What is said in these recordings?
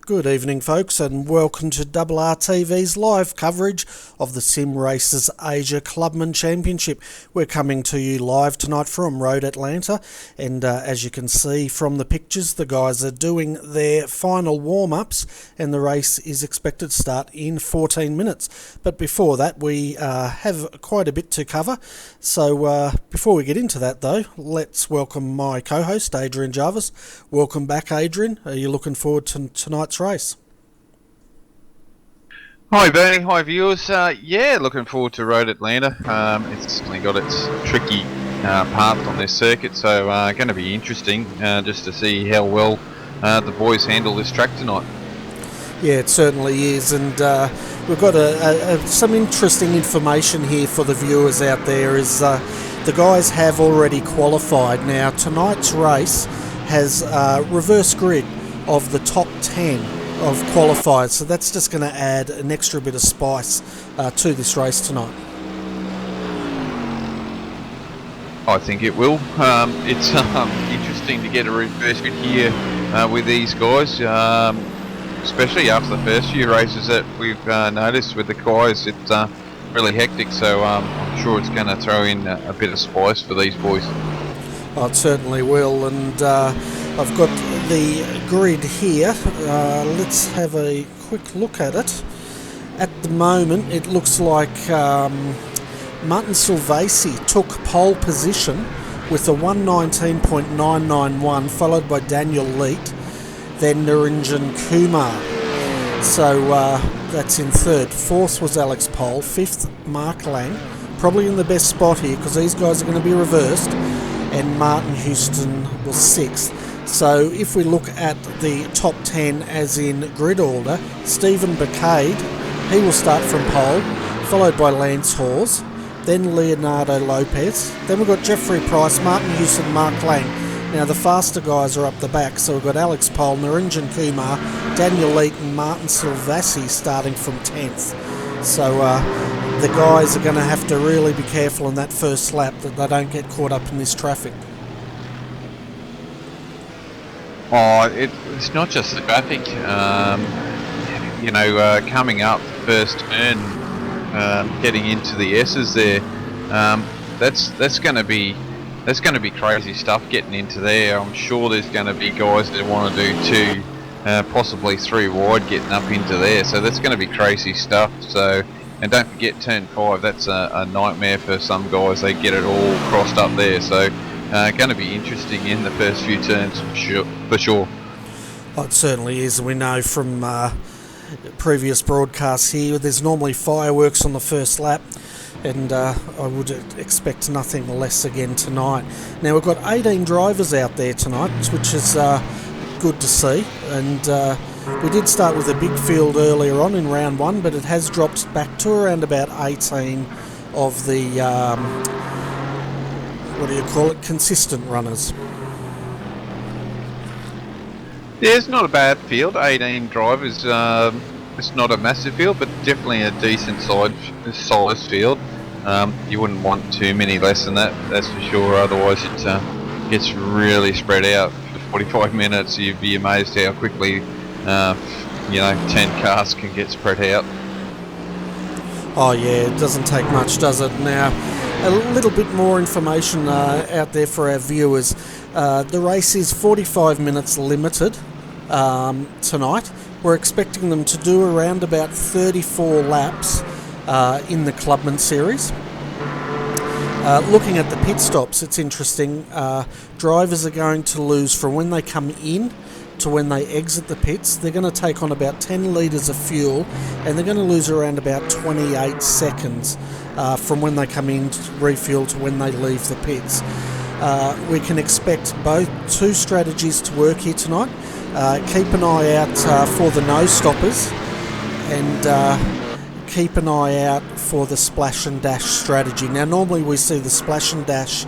Good evening, folks, and welcome to RRTV's live coverage of the Sim Racers Asia Clubman Championship. We're coming to you live tonight from Road Atlanta, and as you can see from the pictures, the guys are doing their final warm-ups, and the race is expected to start in 14 minutes. But before that, we have quite a bit to cover. So before we get into that, though, let's welcome my co-host, Adrian Jarvis. Welcome back, Adrian. Are you looking forward to tonight's race? Hi Bernie, hi viewers. Yeah, looking forward to Road Atlanta. It's certainly got its tricky path on this circuit, so going to be interesting just to see how well the boys handle this track tonight. Yeah, it certainly is, and we've got some interesting information here for the viewers out there. Is the guys have already qualified. Now tonight's race has reverse grid of the top 10 of qualifiers, so that's just going to add an extra bit of spice to this race tonight. I think it will. It's interesting to get a reverse grid here with these guys, especially after the first few races that we've noticed with the guys. It's really hectic, so I'm sure it's going to throw in a bit of spice for these boys. Oh, it certainly will, and I've got the grid here. Let's have a quick look at it. At the moment, it looks like Martin Silvasi took pole position with a 119.991, followed by Daniel Leet, then Niranjan Kumar. So that's in third. Fourth was Alex Pole. Fifth, Mark Lang. Probably in the best spot here because these guys are going to be reversed. And Martin Houston was sixth. So if we look at the top 10 as in grid order, Stephen Bacade, he will start from pole, followed by Lance Hawes, then Leonardo Lopez, then we've got Jeffrey Price, Martin Houston, Mark Lang. Now the faster guys are up the back, so we've got Alex Pole, Niranjan Kumar, Daniel Leet and Martin Silvasi starting from 10th. So the guys are going to have to really be careful in that first lap that they don't get caught up in this traffic. Oh, it's not just the traffic. Coming up first turn, getting into the S's there, that's going to be crazy stuff getting into there. I'm sure there's going to be guys that want to do two, possibly three wide getting up into there. So that's going to be crazy stuff. So, and don't forget turn 5. That's a nightmare for some guys. They get it all crossed up there. So. Going to be interesting in the first few turns for sure. Oh, it certainly is. We know from previous broadcasts here, there's normally fireworks on the first lap, and I would expect nothing less again tonight. Now we've got 18 drivers out there tonight, which is good to see, and we did start with a big field earlier on in round 1, but it has dropped back to around about 18 of the consistent runners. Yeah, it's not a bad field. 18 drivers. It's not a massive field, but definitely a decent size field. You wouldn't want too many less than that, that's for sure. Otherwise, it gets really spread out for 45 minutes. You'd be amazed how quickly 10 cars can get spread out. Oh yeah, it doesn't take much, does it? Now, a little bit more information out there for our viewers. The race is 45 minutes limited tonight. We're expecting them to do around about 34 laps in the Clubman Series. Looking at the pit stops, it's interesting. Drivers are going to lose from when they come in to when they exit the pits. They're going to take on about 10 litres of fuel, and they're going to lose around about 28 seconds from when they come in to refuel to when they leave the pits. We can expect two strategies to work here tonight. Keep an eye out for the no stoppers, and keep an eye out for the splash and dash strategy. Now normally we see the splash and dash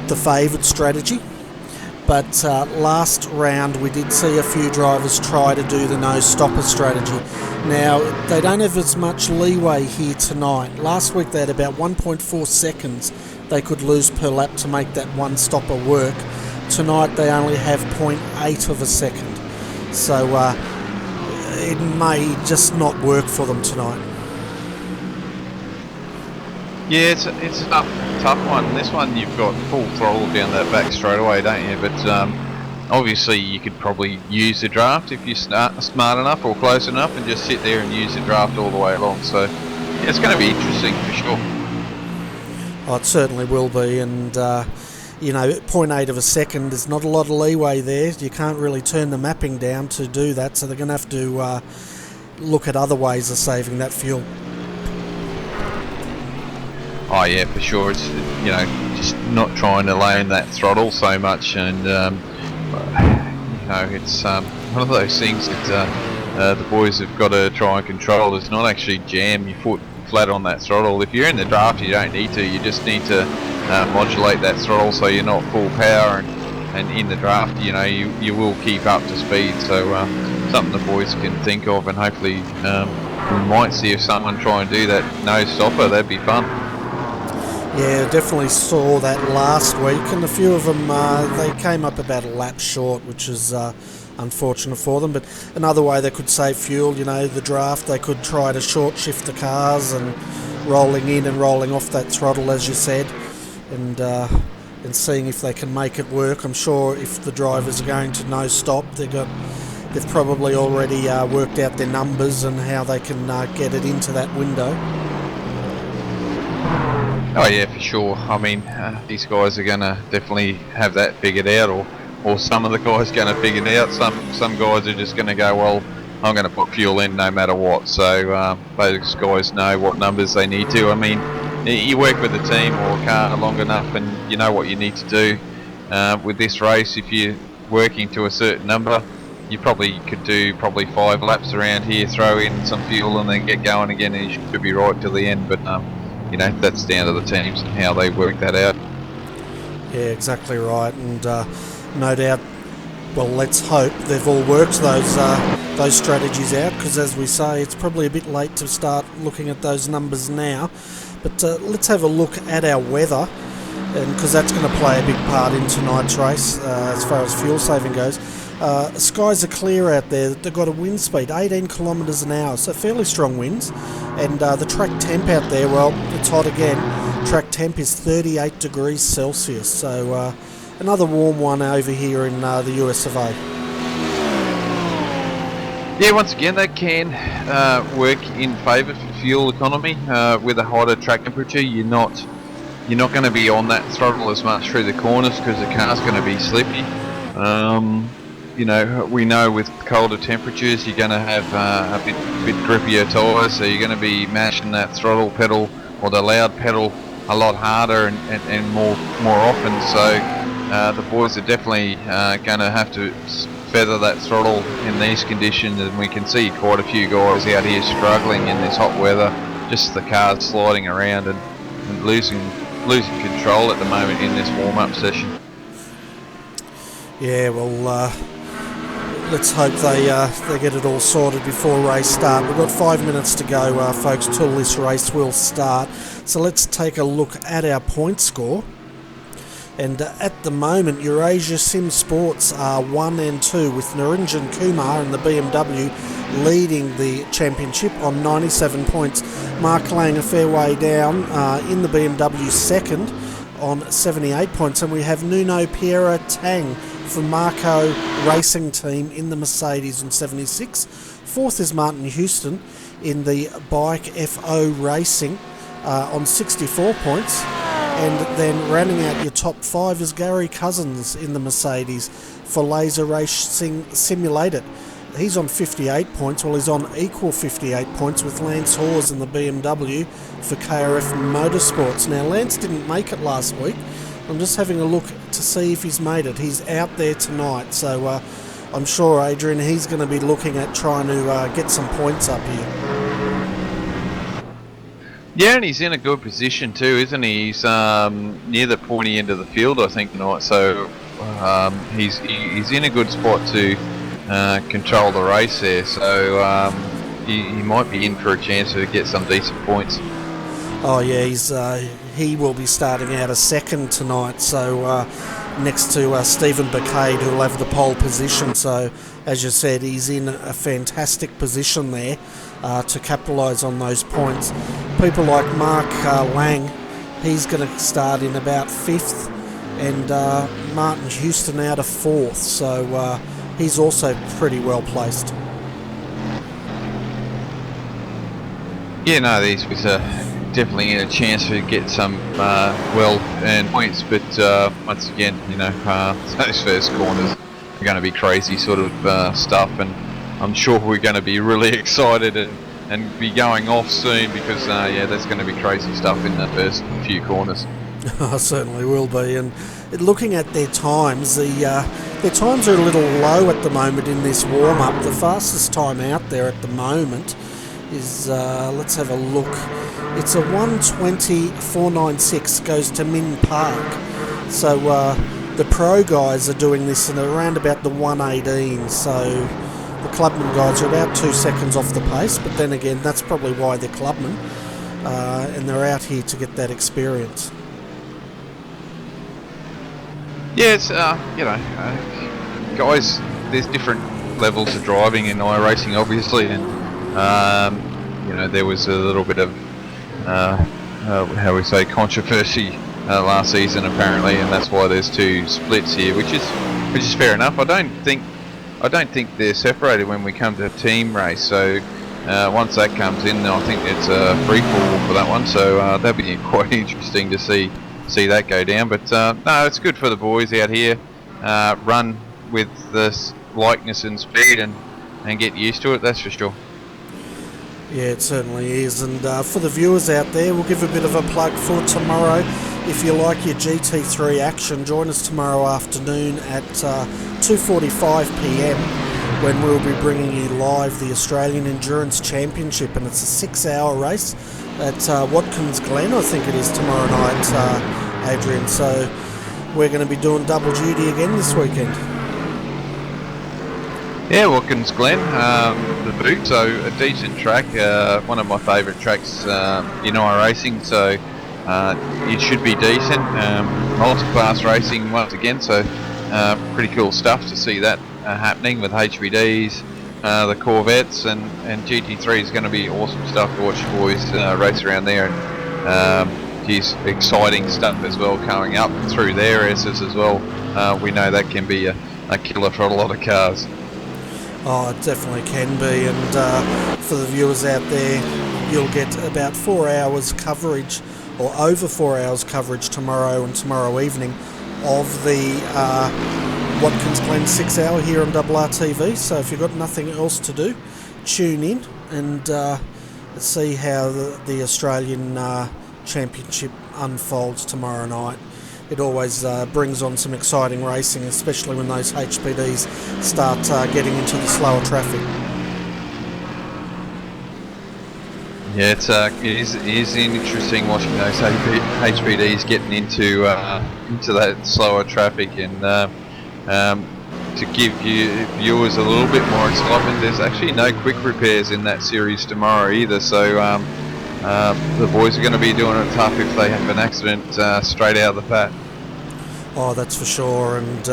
the favoured strategy, but last round we did see a few drivers try to do the no stopper strategy. Now they don't have as much leeway here tonight. Last week they had about 1.4 seconds they could lose per lap to make that one stopper work. Tonight they only have 0.8 of a second. So it may just not work for them tonight. Yeah, it's a tough one. This one you've got full throttle down that back straight away, don't you? But obviously you could probably use the draft if you're smart enough or close enough, and just sit there and use the draft all the way along. So yeah, it's going to be interesting for sure. Oh, it certainly will be, and you know, 0.8 of a second is not a lot of leeway there. You can't really turn the mapping down to do that, so they're going to have to look at other ways of saving that fuel. Oh yeah, for sure. It's, you know, just not trying to land that throttle so much, and you know, it's one of those things that the boys have got to try and control. Is not actually jam your foot flat on that throttle. If you're in the draft, you don't need to. You just need to modulate that throttle so you're not full power, and in the draft, you know, you will keep up to speed. So something the boys can think of, and hopefully we might see if someone try and do that no stopper. That'd be fun. Yeah, definitely saw that last week, and a few of them, they came up about a lap short, which is unfortunate for them. But another way they could save fuel, you know, the draft, they could try to short shift the cars and rolling in and rolling off that throttle, as you said, and seeing if they can make it work. I'm sure if the drivers are going to no stop, they've probably already worked out their numbers and how they can get it into that window. Oh yeah, for sure. I mean, these guys are going to definitely have that figured out, or some of the guys going to figure it out. Some guys are just going to go, well, I'm going to put fuel in no matter what. So those guys know what numbers they need to. I mean, you work with a team or a car long enough, and you know what you need to do. With this race, if you're working to a certain number, you probably could do 5 laps around here, throw in some fuel, and then get going again, and you should be right till the end. But you know, that's down to the teams and how they work that out. Yeah, exactly right, and no doubt, well, let's hope they've all worked those strategies out, because as we say, it's probably a bit late to start looking at those numbers now. But let's have a look at our weather, and because that's going to play a big part in tonight's race as far as fuel saving goes. Skies are clear out there. They've got a wind speed 18 kilometres an hour, so fairly strong winds. And the track temp out there, well, it's hot again. Track temp is 38 degrees Celsius, so another warm one over here in the US of A. Yeah, once again, that can work in favour for fuel economy. With a hotter track temperature, you're not going to be on that throttle as much through the corners, because the car's going to be slippy. You know, we know with colder temperatures you're going to have a bit grippier tyres, so you're going to be mashing that throttle pedal or the loud pedal a lot harder and more often. So the boys are definitely going to have to feather that throttle in these conditions, and we can see quite a few guys out here struggling in this hot weather, just the cars sliding around and losing control at the moment in this warm-up session. Yeah, well, let's hope they get it all sorted before race start. We've got 5 minutes to go, folks, till this race will start. So let's take a look at our point score. And at the moment, Eurasia Sim Sports are 1 and 2, with Narinjan Kumar and the BMW leading the championship on 97 points. Mark Lang a fair way down in the BMW second on 78 points. And we have Nuno Pereira Tang from Marco Racing Team in the Mercedes on 76. Fourth is Martin Houston in the Bike FO Racing on 64 points. And then rounding out your top 5 is Gary Cousins in the Mercedes for Laser Racing Simulated. He's on 58 points, well, he's on equal 58 points with Lance Hawes in the BMW for KRF Motorsports. Now, Lance didn't make it last week. I'm just having a look to see if he's made it. He's out there tonight, so I'm sure, Adrian, he's going to be looking at trying to get some points up here. Yeah, and he's in a good position too, isn't he? He's near the pointy end of the field, I think, tonight. So he's in a good spot to control the race there. So he might be in for a chance to get some decent points. Oh yeah, he will be starting out a second tonight. So next to Stephen Bacade, who will have the pole position. So, as you said, he's in a fantastic position there to capitalise on those points. People like Mark Lang, he's going to start in about 5th, and Martin Houston out of 4th. So he's also pretty well placed. Yeah, no, these was definitely a chance to get some well-earned points, but once again, you know, those first corners are going to be crazy sort of stuff, and I'm sure we're going to be really excited and be going off soon because, yeah, there's going to be crazy stuff in the first few corners. I certainly will be, and looking at their times, their times are a little low at the moment in this warm-up. The fastest time out there at the moment is, let's have a look, it's a 1:20.496, goes to Min Park. So the pro guys are doing this in around about the 1:18, so the Clubman guys are about 2 seconds off the pace, but then again, that's probably why they're Clubman, and they're out here to get that experience. Yeah, it's, you know, guys, there's different levels of driving in iRacing, obviously, and you know, there was a little bit of how we say controversy last season apparently, and that's why there's 2 splits here, which is fair enough. I don't think they're separated when we come to a team race. So once that comes in, I think it's a free fall for that one. So that'd be quite interesting to see that go down. But no, it's good for the boys out here. Run with this likeness and speed and get used to it. That's for sure. Yeah, it certainly is. And for the viewers out there, we'll give a bit of a plug for tomorrow. If you like your GT3 action, join us tomorrow afternoon at 2:45 p.m. when we'll be bringing you live the Australian Endurance Championship, and it's a 6-hour race at Watkins Glen, I think it is, tomorrow night, Adrian. So we're going to be doing double duty again this weekend. Yeah, Watkins Glen, the boot, so a decent track, one of my favourite tracks in iRacing, so it should be decent. Multi-class racing once again, so pretty cool stuff to see that happening with HBDs, the Corvettes, and GT3 is going to be awesome stuff to watch the boys race around there, and geez, exciting stuff as well coming up through their S's as well. We know that can be a killer for a lot of cars. Oh, it definitely can be, and for the viewers out there, you'll get about 4 hours coverage, or over 4 hours coverage tomorrow and tomorrow evening of the Watkins Glen 6-hour here on RRTV. So if you've got nothing else to do, tune in and see how the Australian Championship unfolds tomorrow night. It always brings on some exciting racing, especially when those HPDs start getting into the slower traffic. Yeah, it is interesting watching those HPDs getting into that slower traffic, and to give you viewers a little bit more excitement, there's actually no quick repairs in that series tomorrow either. So the boys are going to be doing it tough if they have an accident straight out of the pat. Oh, that's for sure, and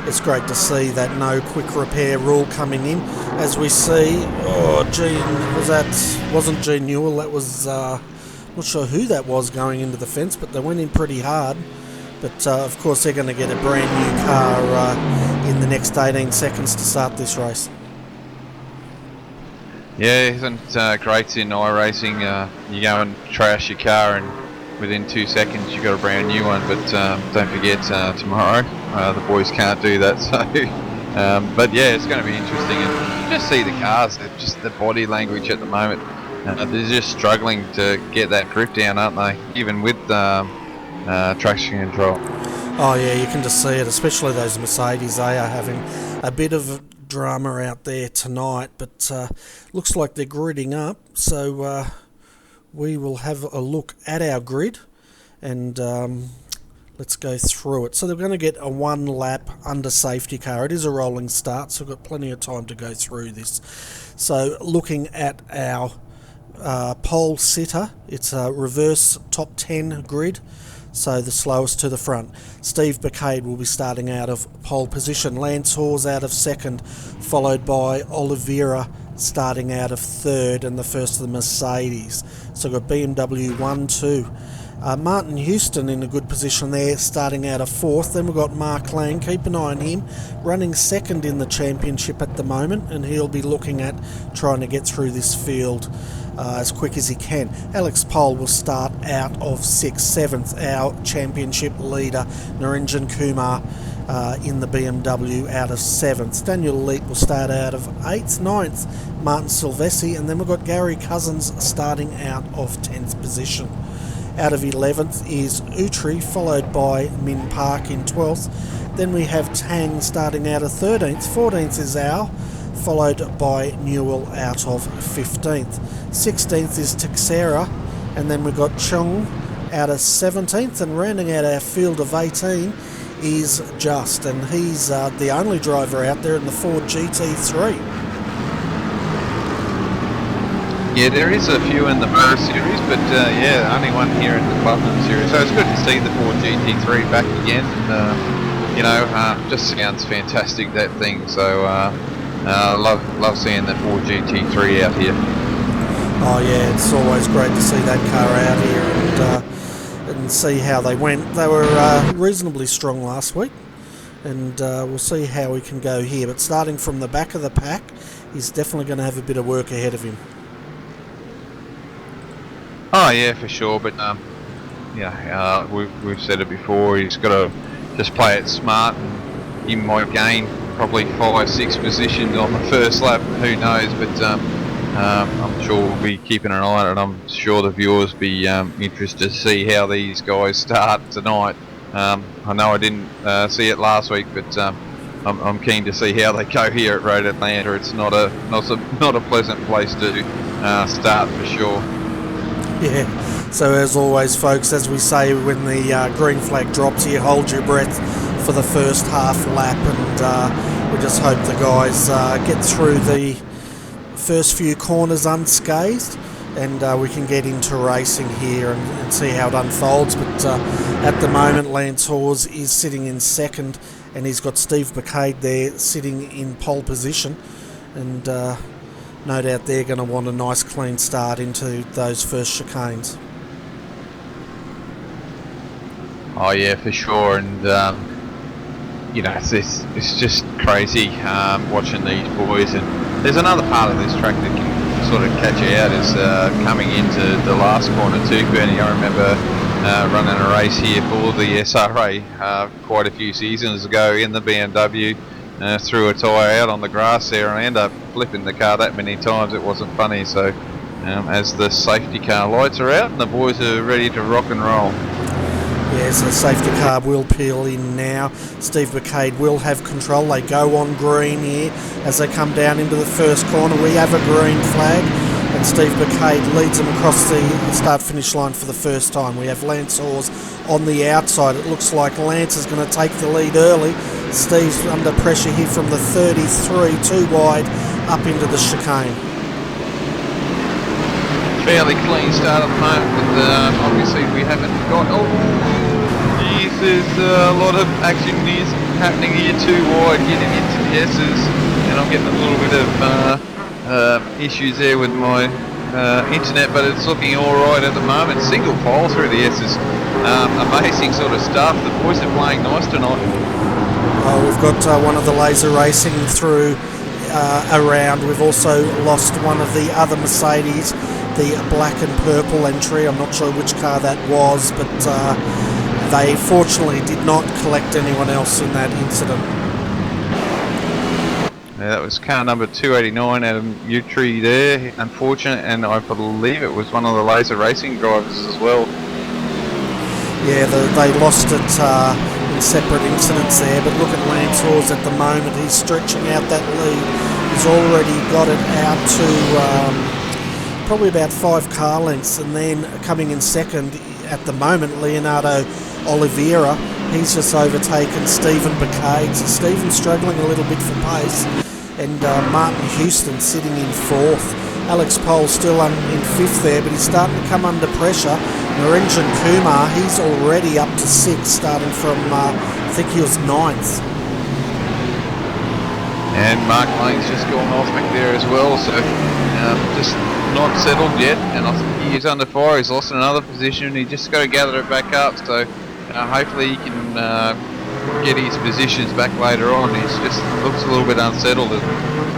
it's great to see that no quick repair rule coming in. As we see, wasn't Gene Newell, that was, not sure who that was going into the fence, but they went in pretty hard. But of course they're going to get a brand new car in the next 18 seconds to start this race. Yeah, isn't great in iRacing? You go and trash your car and within 2 seconds you've got a brand new one, but don't forget tomorrow the boys can't do that. So but yeah, it's going to be interesting, and you just see the cars, just the body language at the moment, they're just struggling to get that grip down, aren't they, even with traction control. Oh yeah, you can just see it, especially those Mercedes. They are having a bit of drama out there tonight, but looks like they're gridding up, so we will have a look at our grid and let's go through it. So they're going to get a 1 lap under safety car. It is a rolling start, so we've got plenty of time to go through this. So looking at our pole sitter, it's a reverse top 10 grid. so the slowest to the front. Steve Bacade will be starting out of pole position. Lance Hawes out of second, followed by Oliveira starting out of third, and the first of the Mercedes. So we've got BMW 1, 2. Martin Houston in a good position there, starting out of fourth. Then we've got Mark Lang, keep an eye on him, running second in the championship at the moment, and he'll be looking at trying to get through this field as quick as he can. Alex Pohl will start out of sixth. Seventh, our championship leader, Naranjan Kumar, in the BMW out of seventh. Daniel Leet will start out of eighth. Ninth, Martin Silvestri, and then we've got Gary Cousins starting out of 10th position. Out of 11th is Utri, followed by Min Park in 12th. Then we have Tang starting out of 13th. 14th is Ao, followed by Newell out of 15th. 16th is Texera, and then we've got Chung out of 17th. And rounding out our field of 18 is Just, and he's the only driver out there in the Ford GT3. Yeah, there is a few in the Pro Series, but yeah, only one here in the Clubman Series. So it's good to see the Ford GT3 back again. You know, just sounds fantastic, that thing. So love seeing the Ford GT3 out here. Oh yeah, it's always great to see that car out here and see how they went. They were reasonably strong last week, and we'll see how we can go here. But starting from the back of the pack, he's definitely going to have a bit of work ahead of him. Oh yeah, for sure. But yeah, we've said it before. He's got to just play it smart, and he might gain probably 5-6 positions on the first lap. Who knows? But I'm sure we'll be keeping an eye on it. I'm sure the viewers will be interested to see how these guys start tonight. I know I didn't see it last week, but I'm keen to see how they go here at Road Atlanta. It's not a pleasant place to start for sure. Yeah, so as always folks, as we say when the green flag drops here, hold your breath for the first half lap, and we just hope the guys get through the first few corners unscathed, and we can get into racing here and see how it unfolds. But at the moment, Lance Hawes is sitting in second, and he's got Steve Bacade there sitting in pole position, and no doubt they're going to want a nice clean start into those first chicanes. Oh yeah, for sure. And you know, it's just crazy watching these boys. And there's another part of this track that can sort of catch you out is coming into the last corner too, Bernie. I remember running a race here for the SRA quite a few seasons ago in the BMW. Threw a tyre out on the grass there, and I ended up flipping the car that many times it wasn't funny. So as the safety car lights are out and the boys are ready to rock and roll. Yes, the safety car will peel in now. Steve Bacade will have control. They go on green here as they come down into the first corner. We have a green flag, and Steve Bacade leads them across the start-finish line for the first time. We have Lance Hawes on the outside. It looks like Lance is going to take the lead early. Steve's under pressure here from the 33, too wide, up into the chicane. Fairly clean start at the moment, but obviously we haven't got... Oh, geez, there's a lot of action happening here, too wide, getting into the S's, and I'm getting a little bit of issues there with my internet, but it's looking alright at the moment. Single file through the S's. Amazing sort of stuff. The boys are playing nice tonight. We've got one of the laser racing through around. We've also lost one of the other Mercedes, the black and purple entry. I'm not sure which car that was, but they fortunately did not collect anyone else in that incident. Yeah, that was car number 289 out of Utri there, unfortunate, and I believe it was one of the laser racing drivers as well. Yeah, they lost it in separate incidents there, but look at Lance Hawes at the moment. He's stretching out that lead. He's already got it out to probably about 5 car lengths, and then coming in second at the moment, Leonardo Oliveira. He's just overtaken Stephen Bacade. So Stephen's struggling a little bit for pace, and Martin Houston sitting in 4th. Alex Pole still in 5th there, but he's starting to come under pressure. Narenjan Kumar, he's already up to 6th, starting from, I think he was 9th. And Mark Lane's just gone off back there as well, so just not settled yet, and I think he's under fire. He's lost another position. He just got to gather it back up, so hopefully he can get his positions back later on. He just looks a little bit unsettled, and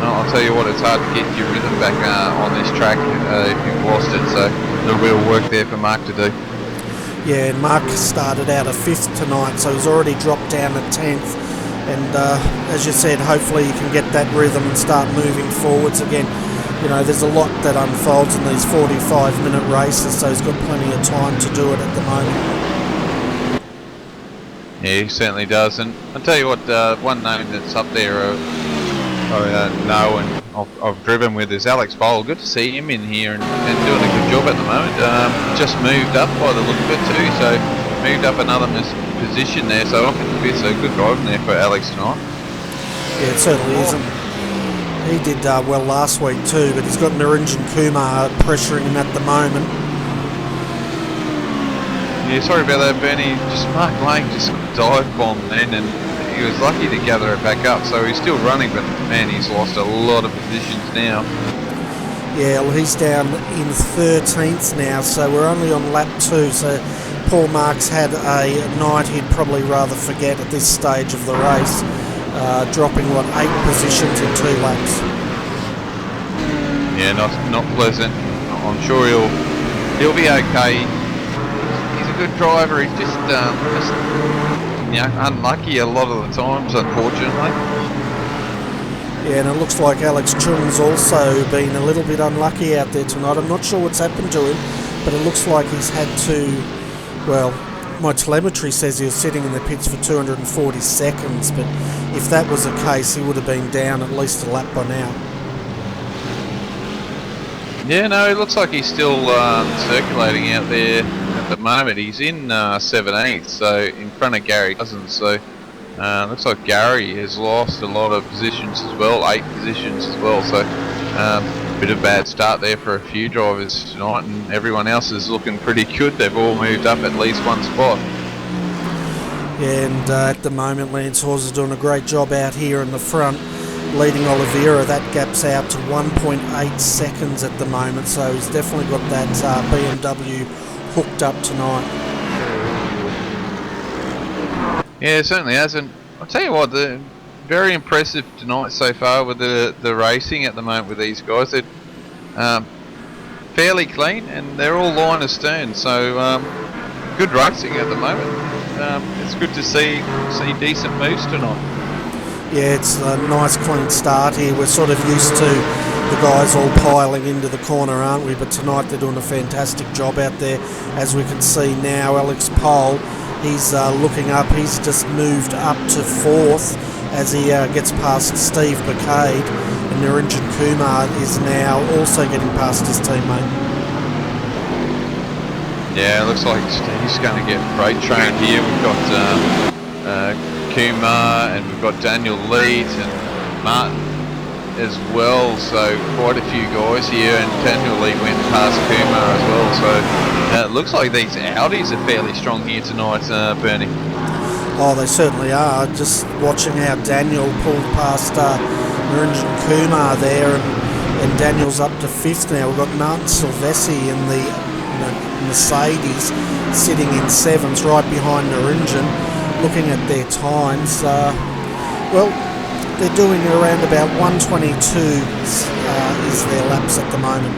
I'll tell you what, it's hard to get your rhythm back on this track if you've lost it, so there's real work there for Mark to do. Yeah, and Mark started out at 5th tonight, so he's already dropped down to 10th. And as you said, hopefully you can get that rhythm and start moving forwards again. You know, there's a lot that unfolds in these 45-minute races, so he's got plenty of time to do it at the moment. Yeah, he certainly does. And I'll tell you what, one name that's up there I know and I've driven with is Alex Pole. Good to see him in here and doing a good job at the moment. Just moved up by the look of it too, so moved up another position there, so I think it's a good driving there for Alex tonight. Yeah, it certainly isn't. He did well last week too, but he's got Narenjan Kumar pressuring him at the moment. Yeah, sorry about that, Bernie. Just Mark Lane just dive bombed then, and he was lucky to gather it back up, so he's still running, but man, he's lost a lot of positions now. Yeah, well, he's down in 13th now, so we're only on lap 2, so Paul Marks had a night he'd probably rather forget at this stage of the race, dropping 8 positions in 2 laps. Yeah, not pleasant. I'm sure he'll be okay. He's a good driver. He's just unlucky a lot of the times, unfortunately. Yeah, and it looks like Alex Chung's also been a little bit unlucky out there tonight. I'm not sure what's happened to him, but it looks like he's had to, well, my telemetry says he was sitting in the pits for 240 seconds, but if that was the case, he would have been down at least a lap by now. Yeah, no, it looks like he's still circulating out there at the moment. He's in 17th, so in front of Gary Cousins, so looks like Gary has lost a lot of positions as well, 8 positions as well, so bit of a bad start there for a few drivers tonight, and everyone else is looking pretty good. They've all moved up at least one spot. Yeah, and at the moment Lance Hawes is doing a great job out here in the front, leading Oliveira. That gap's out to 1.8 seconds at the moment, so he's definitely got that BMW hooked up tonight. Yeah, it certainly has, and I'll tell you what, they're very impressive tonight so far with the racing at the moment with these guys. They're fairly clean and they're all line astern, so good racing at the moment. It's good to see decent moves tonight. Yeah, it's a nice clean start here. We're sort of used to the guys all piling into the corner, aren't we? But tonight they're doing a fantastic job out there. As we can see now, Alex Pole, he's looking up. He's just moved up to 4th as he gets past Steve Bacade, and Narenjan Kumar is now also getting past his teammate. Yeah, it looks like he's going to get freight trained here. We've got Kumar, and we've got Daniel Leeds and Martin as well, so quite a few guys here, and Daniel Leeds went past Kumar as well, so it looks like these Audis are fairly strong here tonight, Bernie. Oh, they certainly are. Just watching how Daniel pulled past Narenjan Kumar there, and Daniel's up to 5th now. We've got Martin Silvessi in the Mercedes sitting in 7th, right behind Narenjan. Looking at their times, well, they're doing around about 122 is their laps at the moment.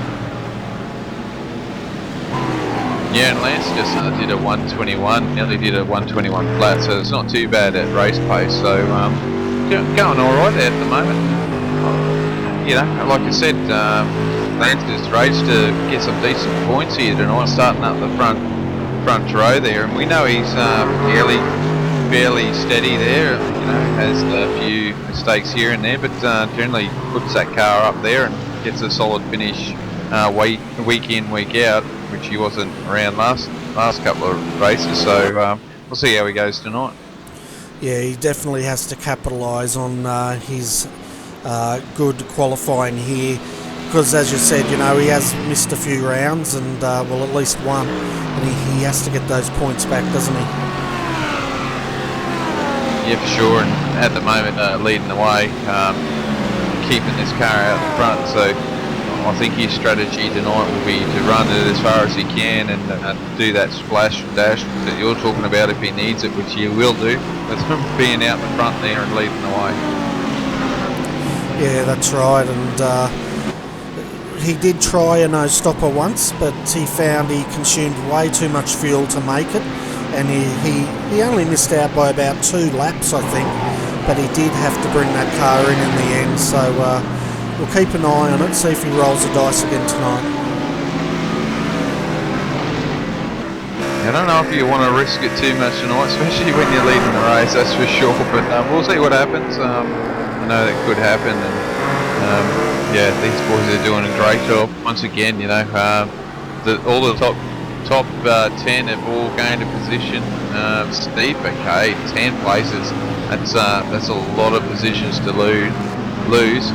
Yeah, and Lance just did a 121, nearly did a 121 flat, so it's not too bad at race pace, so going alright there at the moment. You know, like I said, Lance is raced to get some decent points here tonight, starting up the front row there, and we know he's fairly steady there, you know, has a few mistakes here and there, but generally puts that car up there and gets a solid finish week in, week out, which he wasn't around last couple of races, so we'll see how he goes tonight. Yeah, he definitely has to capitalise on his good qualifying here, because as you said, you know, he has missed a few rounds, and well, at least one, and he has to get those points back, doesn't he? Yeah, for sure, and at the moment leading the way, keeping this car out the front, so I think his strategy tonight will be to run it as far as he can and do that splash and dash that you're talking about if he needs it, which he will do, with him being out the front there and leading the way. Yeah, that's right, and he did try a no-stopper once, but he found he consumed way too much fuel to make it, and he only missed out by about 2 laps, I think, but he did have to bring that car in the end, so we'll keep an eye on it, see if he rolls the dice again tonight. I don't know if you want to risk it too much tonight, especially when you're leading the race, that's for sure, but we'll see what happens. I know that could happen, and yeah, these boys are doing a great job. Once again, you know, all the top 10 have all gained a position. Steve McKay, 10 places, that's a lot of positions to lose.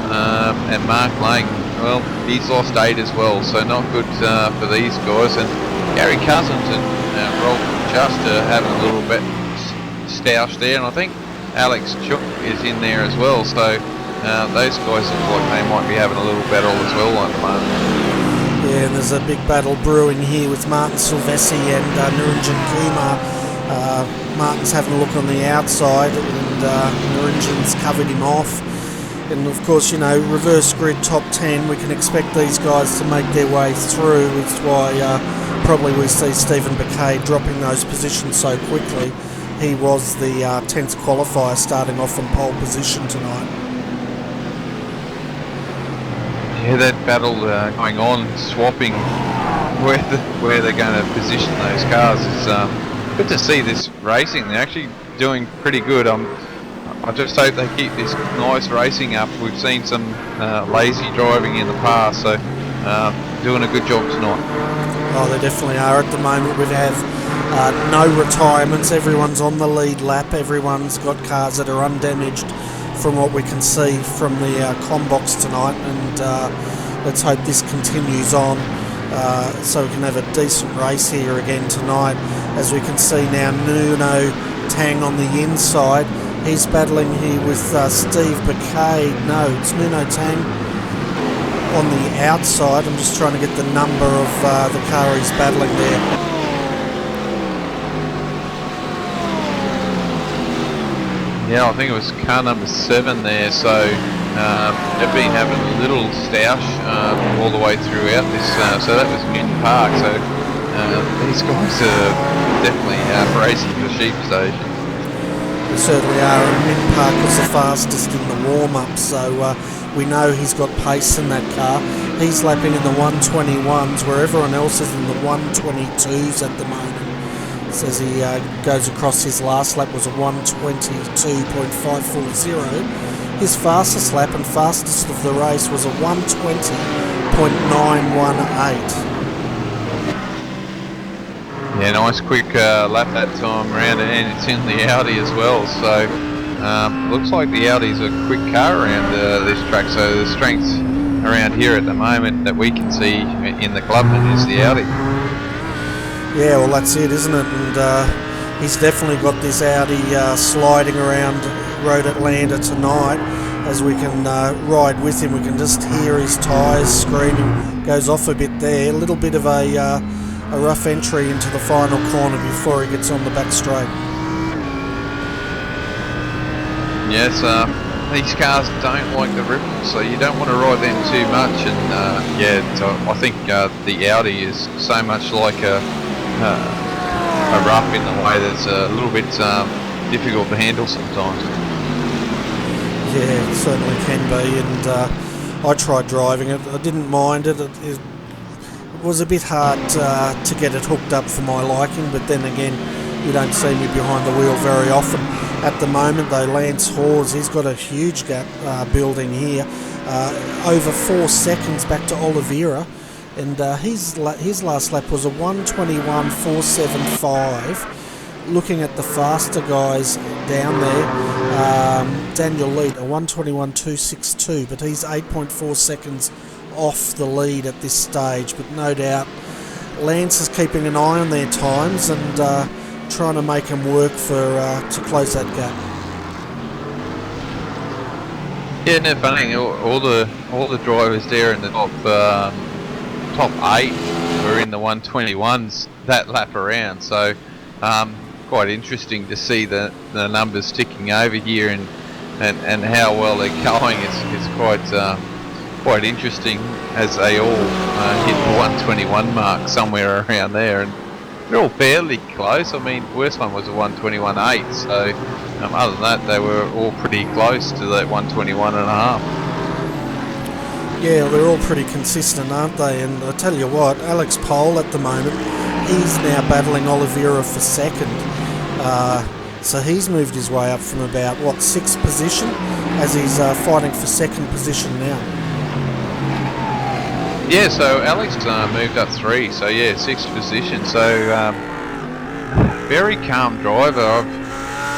And Mark Lang, well, he's lost 8 as well, so not good for these guys. And Gary Cousins and Rolf just having a little bit stoush there, and I think Alex Chook is in there as well, so those guys look like they might be having a little battle as well at the moment. Yeah, and there's a big battle brewing here with Martin Silvessi and Niranjan Kumar. Martin's having a look on the outside, and Niranjan's covered him off. And of course, you know, reverse grid top 10, we can expect these guys to make their way through, which is why probably we see Stephen Bakay dropping those positions so quickly. He was the 10th qualifier starting off in pole position tonight. Yeah, that battle going on, swapping where they're going to position those cars is good to see this racing. They're actually doing pretty good. I just hope they keep this nice racing up. We've seen some lazy driving in the past, so doing a good job tonight. Oh, they definitely are. At the moment we have no retirements, everyone's on the lead lap, everyone's got cars that are undamaged from what we can see from the combox tonight, and let's hope this continues on so we can have a decent race here again tonight. As we can see now, Nuno Tang on the inside, he's battling here with Steve Bakay. No, it's Nuno Tang on the outside. I'm just trying to get the number of the car he's battling there. Yeah, I think it was car number 7 there, so they've been having a little stoush all the way throughout this, so that was Min Park, so these guys are definitely racing for the sheep station. They certainly are, and Min Park was the fastest in the warm-up, so we know he's got pace in that car. He's lapping in the 121s, where everyone else is in the 122s at the moment. Says he goes across his last lap was a 122.540. His fastest lap and fastest of the race was a 120.918. Yeah, nice quick lap that time around, and it's in the Audi as well, so looks like the Audi's a quick car around this track, so the strength around here at the moment that we can see in the Clubman is the Audi. Yeah, well that's it, isn't it? And he's definitely got this Audi sliding around Road Atlanta tonight. As we can ride with him, we can just hear his tyres screaming. Goes off a bit there, a little bit of a rough entry into the final corner before he gets on the back straight. Yes, these cars don't like the ripples, so you don't want to ride them too much, and yeah, so I think the Audi is so much like a rough in the way that's a little bit difficult to handle sometimes. Yeah, it certainly can be, and I tried driving it. I didn't mind it. It was a bit hard to get it hooked up for my liking, but then again, you don't see me behind the wheel very often. At the moment though, Lance Hawes, he's got a huge gap building here, over 4 seconds back to Oliveira, and his last lap was a 121.475. looking at the faster guys down there, Daniel Leet, a 121.262, but he's 8.4 seconds off the lead at this stage. But no doubt Lance is keeping an eye on their times and trying to make them work to close that gap. Yeah, isn't it funny? All the drivers there in the top 8 were in the 121s that lap around. So quite interesting to see the numbers ticking over here and how well they're going. It's quite interesting as they all hit the 121 mark somewhere around there, and they're all fairly close. I mean, worst one was a 121.8, so other than that they were all pretty close to that 121.5. Yeah, they're all pretty consistent, aren't they? And I tell you what, Alex Pole at the moment, he's now battling Oliveira for second. So he's moved his way up from about, 6th position, as he's fighting for second position now. Yeah, so Alex moved up 3, so yeah, 6th position. So very calm driver.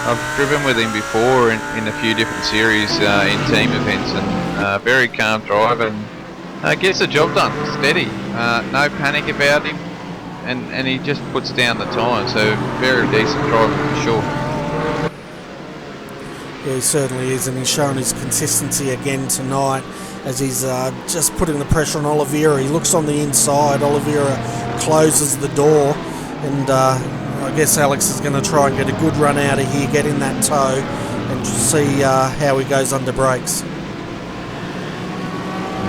I've driven with him before in a few different series in team events, and very calm driver, and gets the job done, steady, no panic about him, and he just puts down the time. So very decent driver for sure. Yeah, he certainly is, and he's shown his consistency again tonight as he's just putting the pressure on Oliveira. He looks on the inside, Oliveira closes the door, and I guess Alex is going to try and get a good run out of here, get in that toe, and see how he goes under brakes.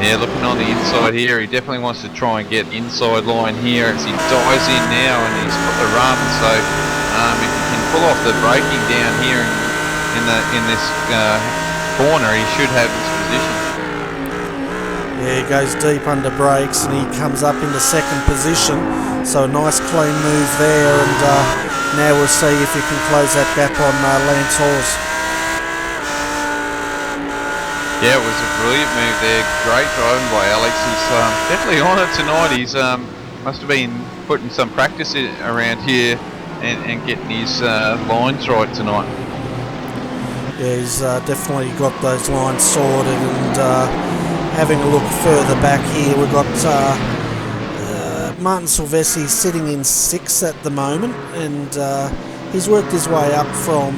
Yeah, looking on the inside here, he definitely wants to try and get inside line here as he dives in now, and he's got the run. So if he can pull off the braking down here in this corner, he should have his position. Yeah, he goes deep under brakes and he comes up into second position. So a nice clean move there, and now we'll see if he can close that gap on Lance Hawes. Yeah, it was a brilliant move there. Great driving by Alex. He's definitely on it tonight. He's must have been putting some practice around here and getting his lines right tonight. Yeah, he's definitely got those lines sorted, and having a look further back here, we've got Martin Silvestri sitting in 6th at the moment, and he's worked his way up from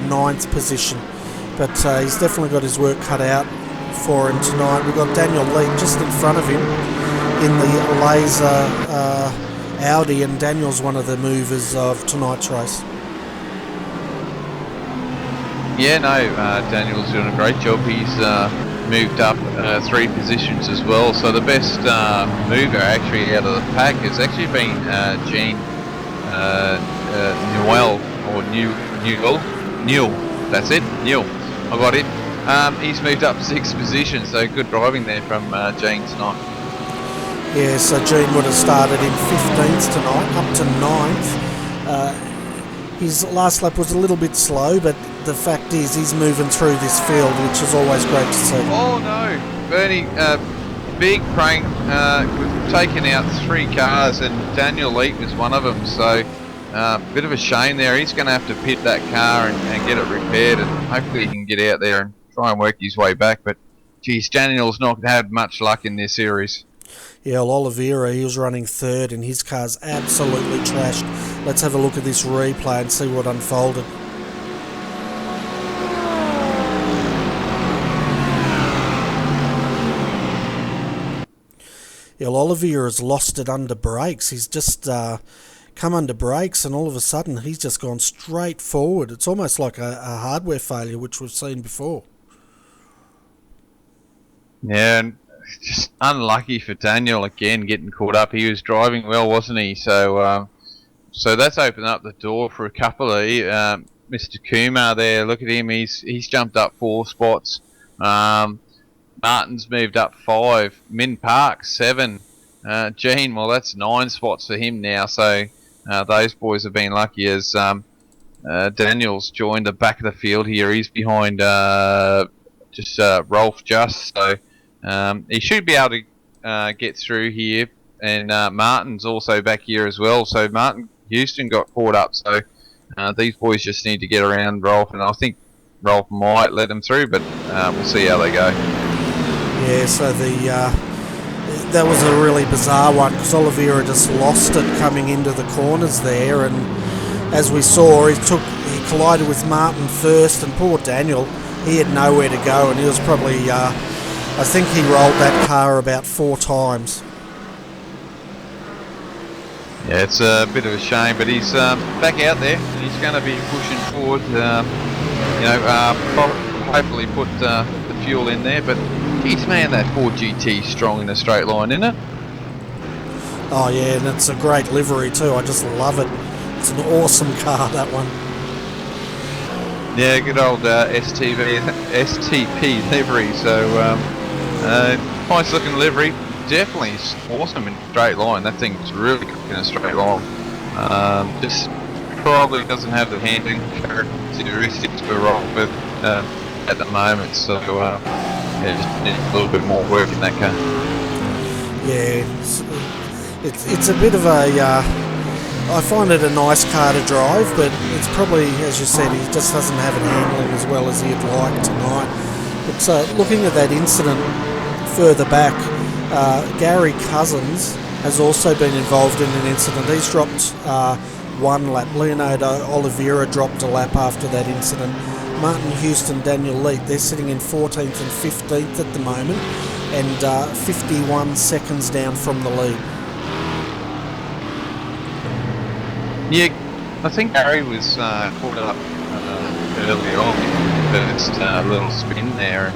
9th position, but he's definitely got his work cut out for him tonight. We've got Daniel Leet just in front of him in the laser Audi, and Daniel's one of the movers of tonight's race. Yeah, no, Daniel's doing a great job. He's moved up 3 positions as well. So the best mover actually out of the pack has actually been Jean Newell, or Newell. That's it, Newell. I got it. He's moved up 6 positions, so good driving there from Jean tonight. Yeah, so Jean would have started in 15th tonight, up to 9th. His last lap was a little bit slow, but the fact is he's moving through this field, which is always great to see. Oh no, Bernie, big prank. We've taken out 3 cars, and Daniel Leet was one of them, so bit of a shame there. He's going to have to pit that car and get it repaired, and hopefully he can get out there and try and work his way back. But geez, Daniel's not had much luck in this series. Yeah, well, Oliveira, he was running 3rd and his car's absolutely trashed. Let's have a look at this replay and see what unfolded. Yeah, well, Oliveira's lost it under brakes. He's just come under brakes, and all of a sudden he's just gone straight forward. It's almost like a hardware failure, which we've seen before. Yeah, and just unlucky for Daniel again, getting caught up. He was driving well, wasn't he? So so that's opened up the door for a couple of Mr. Kumar there. Look at him, he's jumped up 4 spots. Martin's moved up 5. Min Park 7. Jean, well, that's 9 spots for him now. So those boys have been lucky as Daniel's joined the back of the field here. He's behind Rolf Just. So he should be able to get through here, and Martin's also back here as well. So Martin Houston got caught up, so These boys just need to get around Rolf, and I think Rolf might let them through, but we'll see how they go. Yeah, so that was a really bizarre one because Oliveira just lost it coming into the corners there, and as we saw, he collided with Martin first, and poor Daniel, he had nowhere to go, and he was probably, I think he rolled that car about 4 times. Yeah, it's a bit of a shame, but he's back out there, and he's going to be pushing forward. Hopefully put the fuel in there. But geez, man, that Ford GT strong in a straight line, isn't it? Oh yeah, and it's a great livery too. I just love it. It's an awesome car, that one. Yeah, good old STP livery. So nice looking livery. Definitely awesome in a straight line. That thing's really good in a straight line. Just probably doesn't have the handling characteristics for Rolf at the moment. So yeah, just need a little bit more work in that car. Yeah, it's a bit of a. I find it a nice car to drive, but it's probably, as you said, he just doesn't have it handling as well as he'd like tonight. But looking at that incident further back, Gary Cousins has also been involved in an incident. He's dropped 1 lap. Leonardo Oliveira dropped a lap after that incident. Martin Houston, Daniel Leet, they're sitting in 14th and 15th at the moment, and 51 seconds down from the lead. Yeah, I think Gary was caught up early on in the first little spin there.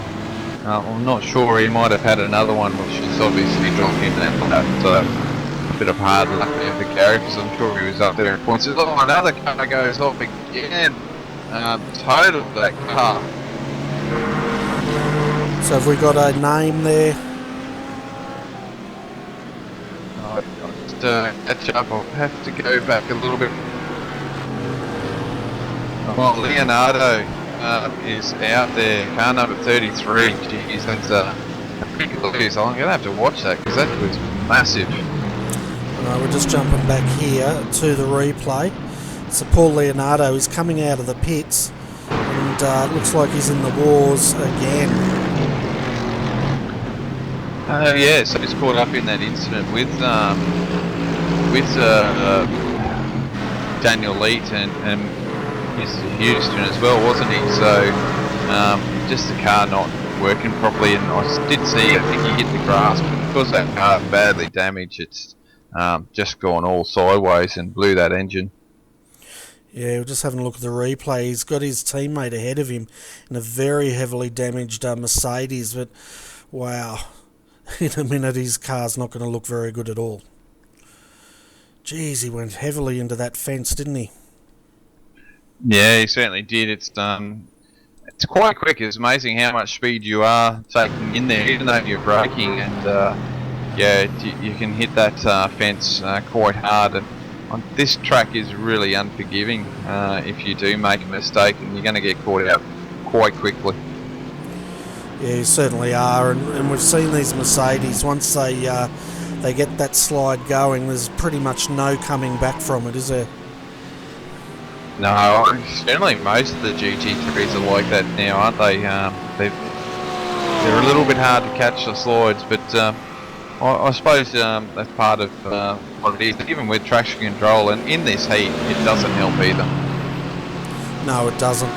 I'm not sure, he might have had another one which is obviously dropped in that, so a bit of hard luck there for Gary, because I'm sure he was up there at points. Oh, another car goes off again. Total that car. So have we got a name there? Catch up, I'll have to go back a little bit. Well, Leonardo is out there, car number 33. Geez, that's a big lose. I'm going to have to watch that because that was massive. We're just jumping back here to the replay. So Paul Leonardo is coming out of the pits, and looks like he's in the wars again. Yeah, so he's caught up in that incident with Daniel Leet and Mr. Houston as well, wasn't he? So just the car not working properly, and I did see, I think he hit the grass, but because that car badly damaged, it's just gone all sideways and blew that engine. Yeah, we're just having a look at the replay. He's got his teammate ahead of him in a very heavily damaged Mercedes, but wow, in a minute his car's not going to look very good at all. Geez, he went heavily into that fence, didn't he? Yeah, he certainly did. It's quite quick. It's amazing how much speed you are taking in there, even though you're braking, and yeah, you can hit that fence quite hard. And this track is really unforgiving if you do make a mistake, and you're going to get caught out quite quickly. Yeah, you certainly are, and we've seen these Mercedes, once they get that slide going, there's pretty much no coming back from it, is there? No, certainly most of the GT3s are like that now, aren't they? They're a little bit hard to catch the slides, but I suppose that's part of what it is. Even with traction control, and in this heat, it doesn't help either. No, it doesn't.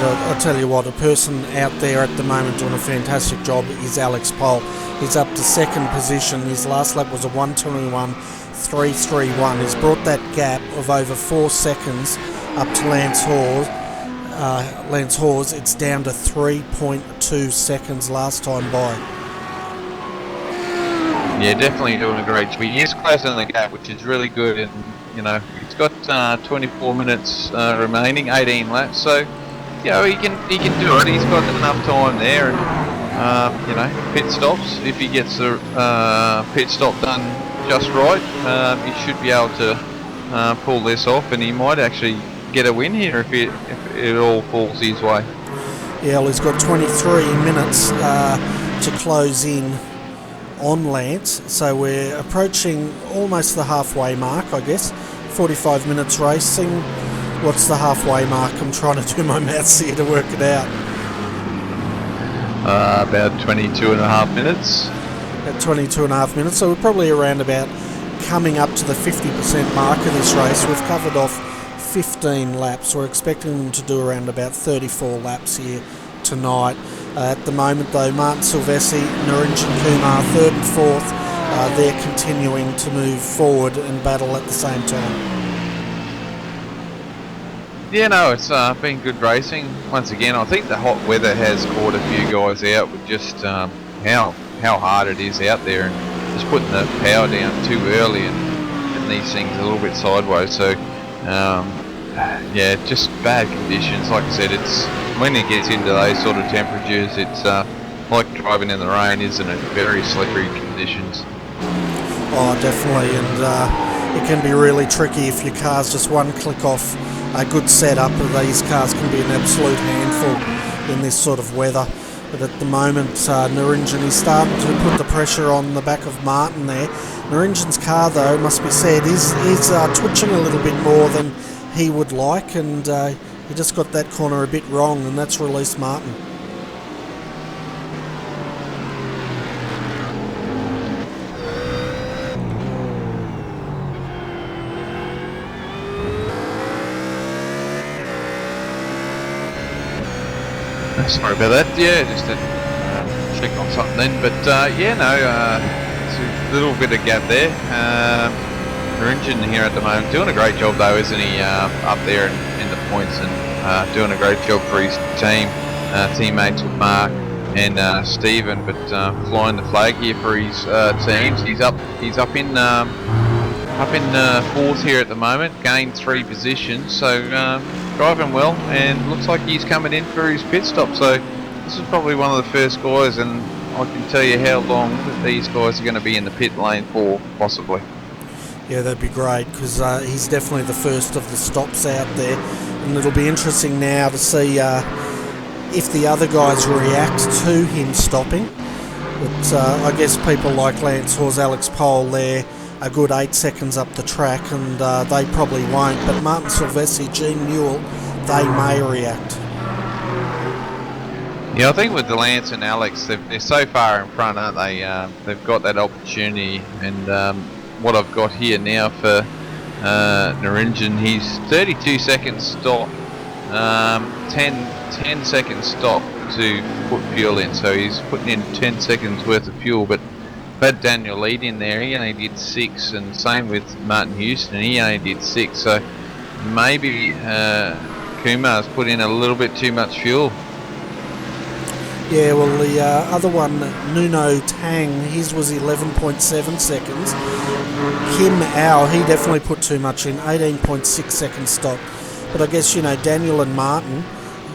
I'll tell you what, a person out there at the moment doing a fantastic job is Alex Pohl. He's up to second position. His last lap was a 1:21.331. He's brought that gap of over 4 seconds up to Lance Hawes. It's down to 3.2 seconds last time by. Yeah, definitely doing a great job. He is closing the gap, which is really good, and you know, he's got 24 minutes remaining, 18 laps, so you know, he can do it. He's got enough time there, and you know, pit stops, if he gets the pit stop done just right, he should be able to pull this off, and he might actually get a win here if it all falls his way. Yeah, well, he's got 23 minutes to close in on Lance, so we're approaching almost the halfway mark, I guess. 45 minutes racing, What's the halfway mark? I'm trying to do my maths here to work it out. About 22 and a half minutes. At 22 and a half minutes, so we're probably around about coming up to the 50% mark of this race. We've covered off 15 laps. We're expecting them to do around about 34 laps here tonight. At the moment though, Martin Silvestri, Narinjan Kumar, third and fourth, they're continuing to move forward and battle at the same time. Yeah, no, it's been good racing. Once again, I think the hot weather has caught a few guys out with just how hard it is out there, and just putting the power down too early and these things a little bit sideways. So, yeah, just bad conditions. Like I said, it's when it gets into those sort of temperatures, it's like driving in the rain, isn't it? Very slippery conditions. Oh, definitely, and it can be really tricky if your car's just one click off a good setup. These cars can be an absolute handful in this sort of weather. But at the moment, Narinjan is starting to put the pressure on the back of Martin there. Narinjan's car, though, must be said, is twitching a little bit more than he would like, and he just got that corner a bit wrong, and that's released Martin. Sorry about that. Yeah, just to check on something then. But yeah, no, it's a little bit of gap there. Narinjan here at the moment doing a great job though, isn't he? Up there in the points, and doing a great job for his team, teammates with Mark and Stephen. But flying the flag here for his teams. He's up in fourth here at the moment, gained 3 positions, so driving well, and looks like he's coming in for his pit stop. So this is probably one of the first guys, and I can tell you how long that these guys are going to be in the pit lane for, possibly. Yeah, that'd be great, because he's definitely the first of the stops out there, and it'll be interesting now to see if the other guys react to him stopping. But I guess people like Lance Hawes, Alex Pole, they're a good 8 seconds up the track, and they probably won't. But Martin Silvestri, Gene Newell, they may react. Yeah, I think with the Lance and Alex, they're so far in front, aren't they? They've got that opportunity, and what I've got here now for Narinjan, he's 32 seconds stop, 10 seconds stop to put fuel in, so he's putting in 10 seconds worth of fuel. But had Daniel lead in there, he only did 6, and same with Martin Houston, he only did 6, so maybe Kumar's put in a little bit too much fuel. Yeah, well, the other one, Nuno Tang, his was 11.7 seconds. Kim Au, he definitely put too much in, 18.6 seconds stop. But I guess, you know, Daniel and Martin,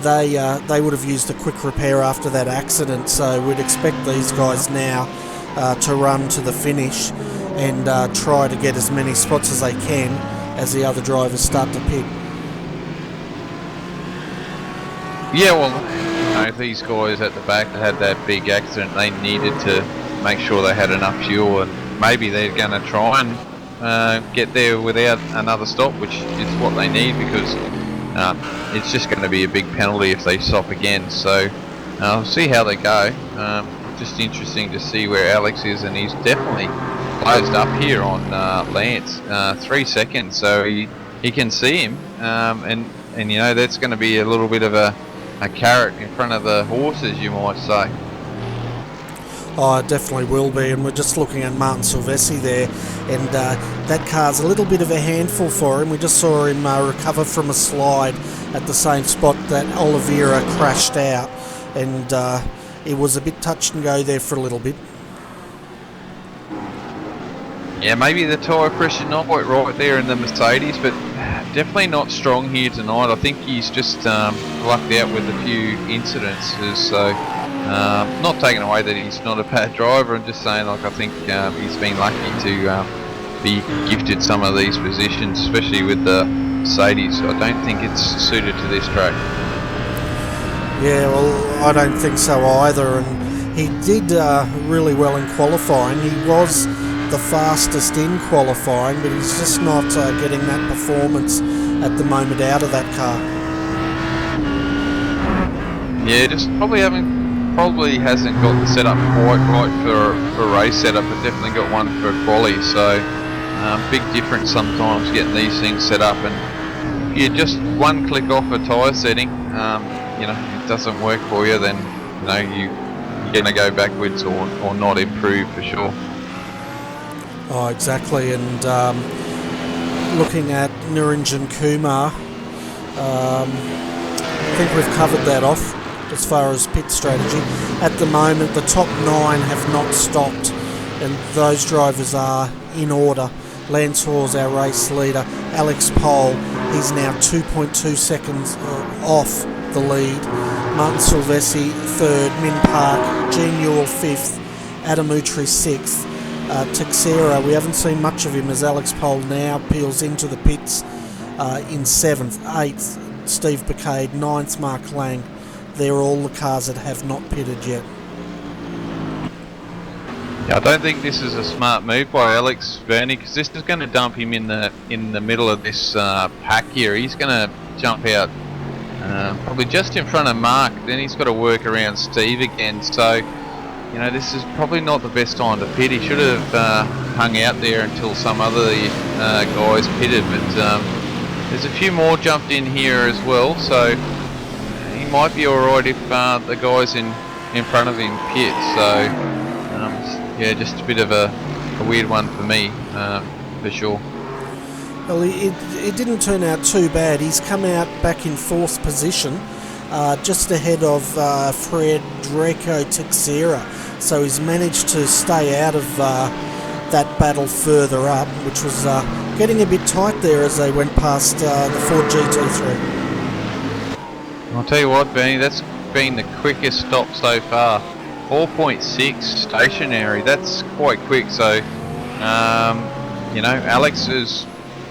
they would have used a quick repair after that accident, so we'd expect these guys now to run to the finish and try to get as many spots as they can as the other drivers start to pit. Yeah, well, these guys at the back that had that big accident, they needed to make sure they had enough fuel, and maybe they're going to try and get there without another stop, which is what they need, because it's just going to be a big penalty if they stop again. So I'll see how they go. Just interesting to see where Alex is, and he's definitely closed up here on Lance, 3 seconds, so he can see him, and you know, that's going to be a little bit of a carrot in front of the horses, you might say. Oh, it definitely will be, and we're just looking at Martin Silvestri there, and that car's a little bit of a handful for him. We just saw him recover from a slide at the same spot that Oliveira crashed out, and it was a bit touch and go there for a little bit. Yeah, maybe the tyre pressure not quite right there in the Mercedes, but definitely not strong here tonight. I think he's just lucked out with a few incidences, so not taking away that he's not a bad driver. I'm just saying, like, I think he's been lucky to be gifted some of these positions, especially with the Mercedes. I don't think it's suited to this track. Yeah, well, I don't think so either, and he did really well in qualifying. He was the fastest in qualifying, but he's just not getting that performance at the moment out of that car. Yeah, just probably hasn't got the setup quite right for a race setup, but definitely got one for quali. So big difference sometimes getting these things set up, and if you're just one click off a tyre setting, you know, it doesn't work for you, then you know you're going to go backwards or not improve for sure. Oh, exactly. And looking at Niranjan Kumar, I think we've covered that off as far as pit strategy. At the moment, the top 9 have not stopped, and those drivers are in order. Lance Hawes, our race leader. Alex Pole, he's now 2.2 seconds off the lead. Martin Silvestri 3rd, Min Park, Gene Newell 5th, Adam Utri 6th. Teixeira, we haven't seen much of him as Alex Pole now peels into the pits in 7th. 8th, Steve Bacade. 9th, Mark Lang. They're all the cars that have not pitted yet. Yeah, I don't think this is a smart move by Alex, Bernie, because this is going to dump him in the middle of this pack here. He's going to jump out probably just in front of Mark. Then he's got to work around Steve again. So, you know, this is probably not the best time to pit. He should have hung out there until some other guys pitted. But there's a few more jumped in here as well. So he might be alright if the guys in front of him pit. So yeah, just a bit of a weird one for me, for sure. Well, it didn't turn out too bad. He's come out back in 4th position, just ahead of Frederico Teixeira. So he's managed to stay out of that battle further up, which was getting a bit tight there as they went past the Ford GT3. I'll tell you what, Bernie, that's been the quickest stop so far. 4.6 stationary, that's quite quick. So you know, Alex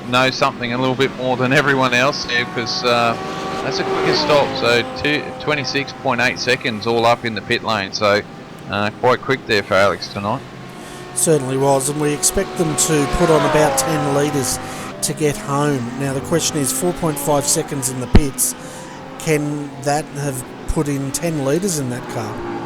knows something a little bit more than everyone else there, because that's the quickest stop. So 26.8 seconds all up in the pit lane. So quite quick there for Alex tonight. Certainly was, and we expect them to put on about 10 litres to get home. Now the question is 4.5 seconds in the pits. Can that have put in 10 litres in that car?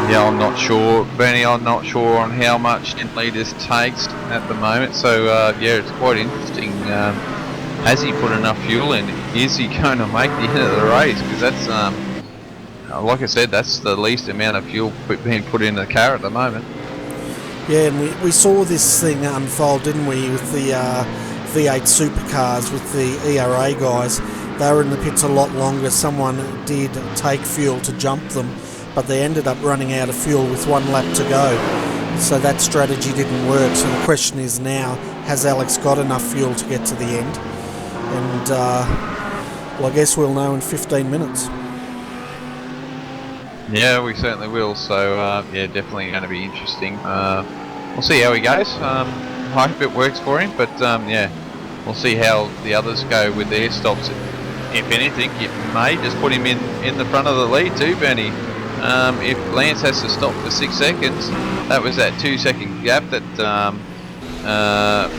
Yeah, I'm not sure, Bernie. I'm not sure on how much 10 litres takes at the moment. So yeah, it's quite interesting. Has he put enough fuel in? Is he going to make the end of the race? Because that's, like I said, that's the least amount of fuel being put in the car at the moment. Yeah, and we saw this thing unfold, didn't we, with the V8 supercars with the ERA guys. They were in the pits a lot longer. Someone did take fuel to jump them, but they ended up running out of fuel with 1 lap to go. So that strategy didn't work. So the question is now, has Alex got enough fuel to get to the end? And well, I guess we'll know in 15 minutes. Yeah, we certainly will. So yeah, definitely going to be interesting. We'll see how he goes. I hope it works for him, but yeah, we'll see how the others go with their stops. If anything, it may just put him in the front of the lead too, Benny. If Lance has to stop for 6 seconds, that was that 2-second gap that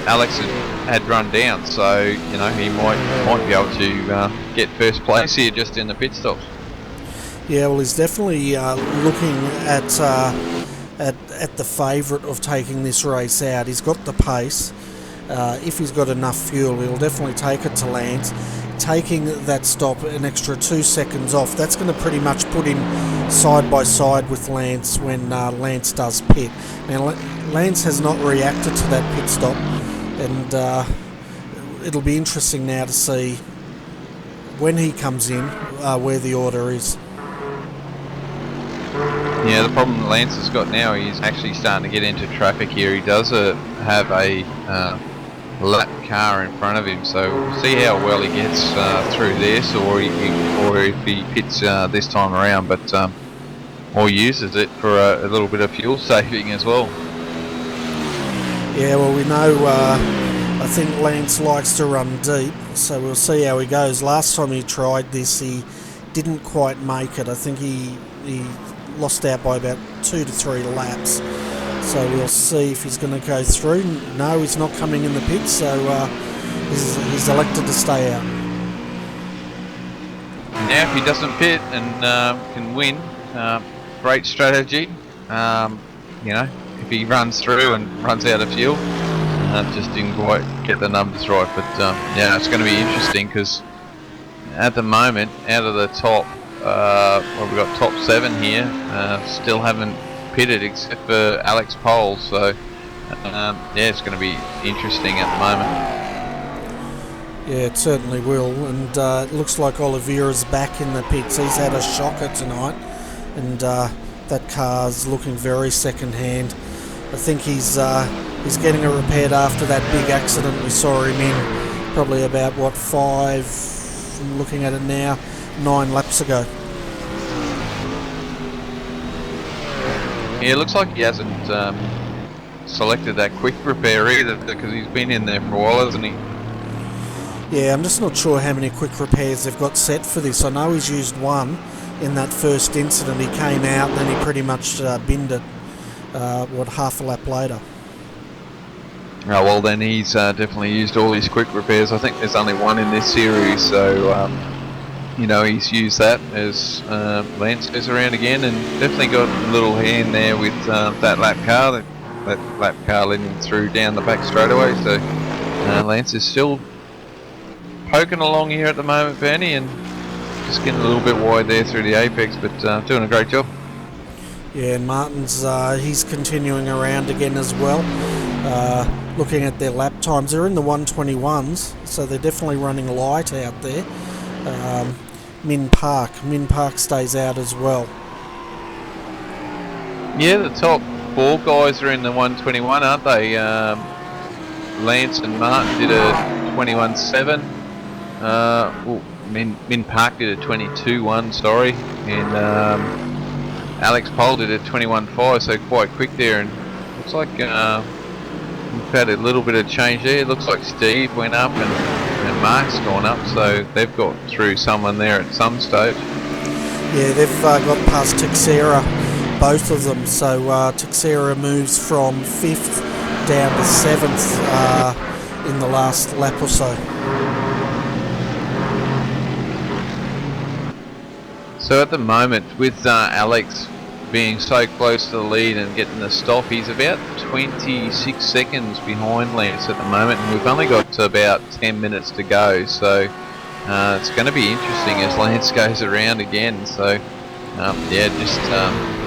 Alex had run down. So you know, he might be able to get first place here just in the pit stops. Yeah, well, he's definitely looking at the favourite of taking this race out. He's got the pace. If he's got enough fuel, he'll definitely take it to Lance. Taking that stop an extra 2 seconds off, that's going to pretty much put him side by side with Lance when Lance does pit. Now, Lance has not reacted to that pit stop, and it'll be interesting now to see when he comes in where the order is. Yeah, the problem Lance has got now, he's actually starting to get into traffic here. He does have a lap car in front of him, so we'll see how well he gets through this, or if he pits this time around, but or uses it for a little bit of fuel saving as well. Yeah, well, we know I think Lance likes to run deep, so we'll see how he goes. Last time he tried this, he didn't quite make it. I think he lost out by about 2 to 3 laps. So we'll see if he's going to go through. No, he's not coming in the pits, so he's elected to stay out. Now, if he doesn't pit and can win, great strategy. You know, if he runs through and runs out of fuel, just didn't quite get the numbers right. But yeah, it's going to be interesting because at the moment, out of the top, well, we've got top 7 here, still haven't pitted except for Alex Pole. So yeah, it's going to be interesting at the moment. Yeah, it certainly will, and it looks like Oliveira's back in the pits. He's had a shocker tonight, and that car's looking very second-hand. I think he's getting it repaired after that big accident we saw him in, probably about, what, 5, I'm looking at it now, 9 laps ago. Yeah, it looks like he hasn't selected that quick repair either, because he's been in there for a while, hasn't he? Yeah, I'm just not sure how many quick repairs they've got set for this. I know he's used one in that first incident. He came out and then he pretty much binned it, half a lap later. Oh, well, then he's definitely used all his quick repairs. I think there's only one in this series, so you know, he's used that as Lance goes around again, and definitely got a little hand there with that lap car. That lap car leading through down the back straightaway. So Lance is still poking along here at the moment, Bernie, and just getting a little bit wide there through the apex, but doing a great job. Yeah, and Martin's he's continuing around again as well. Looking at their lap times, they're in the 121s, so they're definitely running light out there. Min Park stays out as well. Yeah, the top 4 guys are in the 121, aren't they? Lance and Martin did a 21.7. Well, Min Park did a 22.1, sorry, and Alex Pole did a 21.5, so quite quick there. And looks like we've had a little bit of change there. It looks like Steve went up and Mark's gone up, so they've got through someone there at some stage. Yeah, they've got past Teixeira, both of them. So Teixeira moves from 5th down to 7th in the last lap or so. So at the moment, with Alex being so close to the lead and getting the stop, he's about 26 seconds behind Lance at the moment, and we've only got about 10 minutes to go. So it's going to be interesting as Lance goes around again. So yeah, just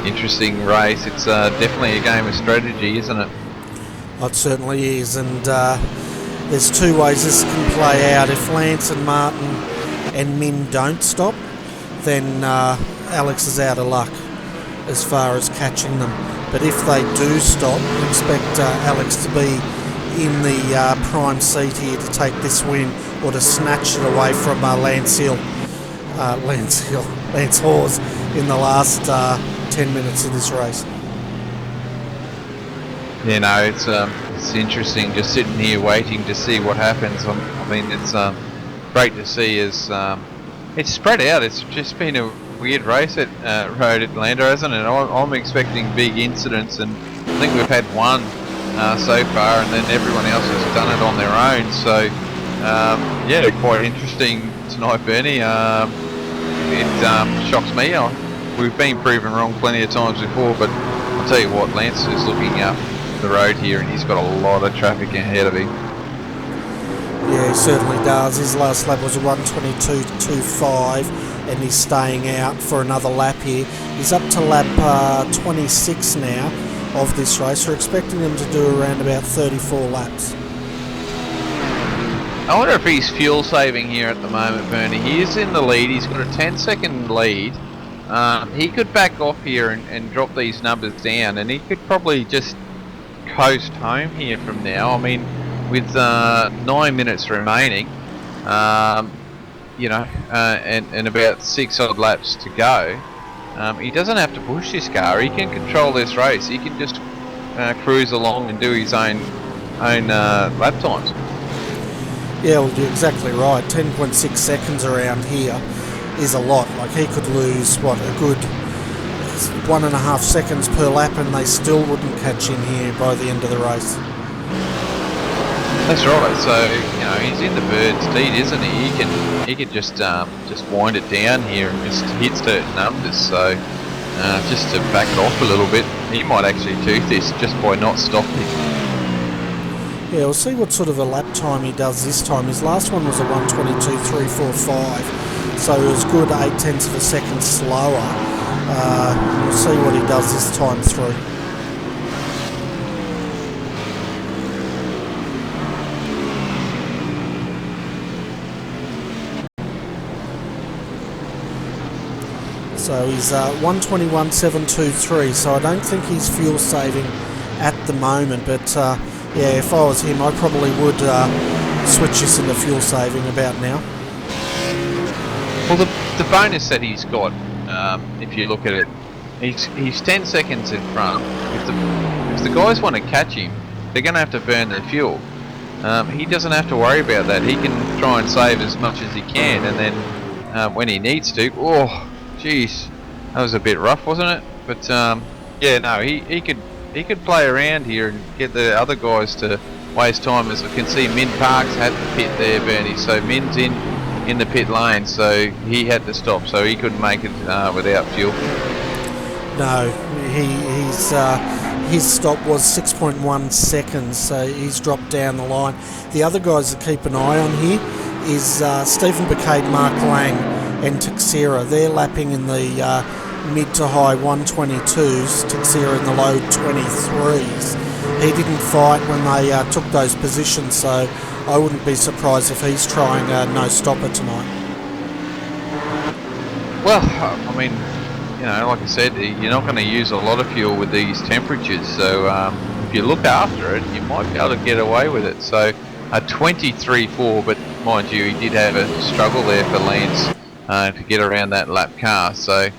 interesting race. It's definitely a game of strategy, isn't it? It certainly is, and there's 2 ways this can play out. If Lance and Martin and Min don't stop, then Alex is out of luck as far as catching them. But if they do stop, expect Alex to be in the prime seat here to take this win, or to snatch it away from Lance Hawes in the last 10 minutes of this race. You know, it's interesting just sitting here waiting to see what happens. I mean, it's great to see as it's spread out. It's just been a weird race at Road Atlanta, hasn't it? I'm expecting big incidents, and I think we've had one so far, and then everyone else has done it on their own. So yeah, quite interesting tonight, Bernie. It shocks me. We've been proven wrong plenty of times before, but I'll tell you what, Lance is looking up the road here, and he's got a lot of traffic ahead of him. Yeah, he certainly does. His last lap was a 1:22.25, and he's staying out for another lap here. He's up to lap 26 now of this race. We're expecting him to do around about 34 laps. I wonder if he's fuel saving here at the moment, Bernie. He is in the lead. He's got a 10-second lead. He could back off here and drop these numbers down, and he could probably just coast home here from now. I mean, with 9 minutes remaining, you know, and about 6 odd laps to go, he doesn't have to push this car. He can control this race. He can just cruise along and do his own lap times. Yeah, well, you're exactly right. 10.6 seconds around here is a lot. Like, he could lose, what, a good 1.5 seconds per lap, and they still wouldn't catch him here by the end of the race. That's right. So he's in the bird's teeth, isn't he? He can just wind it down here and just hit certain numbers. So just to back it off a little bit, he might actually do this just by not stopping. Yeah, we'll see what sort of a lap time he does this time. His last one was a 1:22.345, so it was good 0.8 of a second slower. We'll see what he does this time through. So he's 1:21.723, so I don't think he's fuel saving at the moment, but yeah, if I was him, I probably would switch this into fuel saving about now. Well, the bonus that he's got, if you look at it, he's 10 seconds in front. If the guys want to catch him, they're going to have to burn their fuel. He doesn't have to worry about that. He can try and save as much as he can, and then when he needs to, oh, jeez, that was a bit rough, wasn't it? But yeah, no, he could play around here and get the other guys to waste time. As I can see, Min Parks had the pit there, Bernie. So Min's in the pit lane, so he had to stop. So he couldn't make it without fuel. No, his stop was 6.1 seconds, so he's dropped down the line. The other guys to keep an eye on here is Stephen Bacade, Mark Lang and Teixeira. They're lapping in the mid to high 122s, Teixeira in the low 23s. He didn't fight when they took those positions, so I wouldn't be surprised if he's trying a no-stopper tonight. Well, I mean, like I said, you're not going to use a lot of fuel with these temperatures, so if you look after it, you might be able to get away with it. So a 23.4, but mind you, he did have a struggle there for Lance to get around that lap car. So,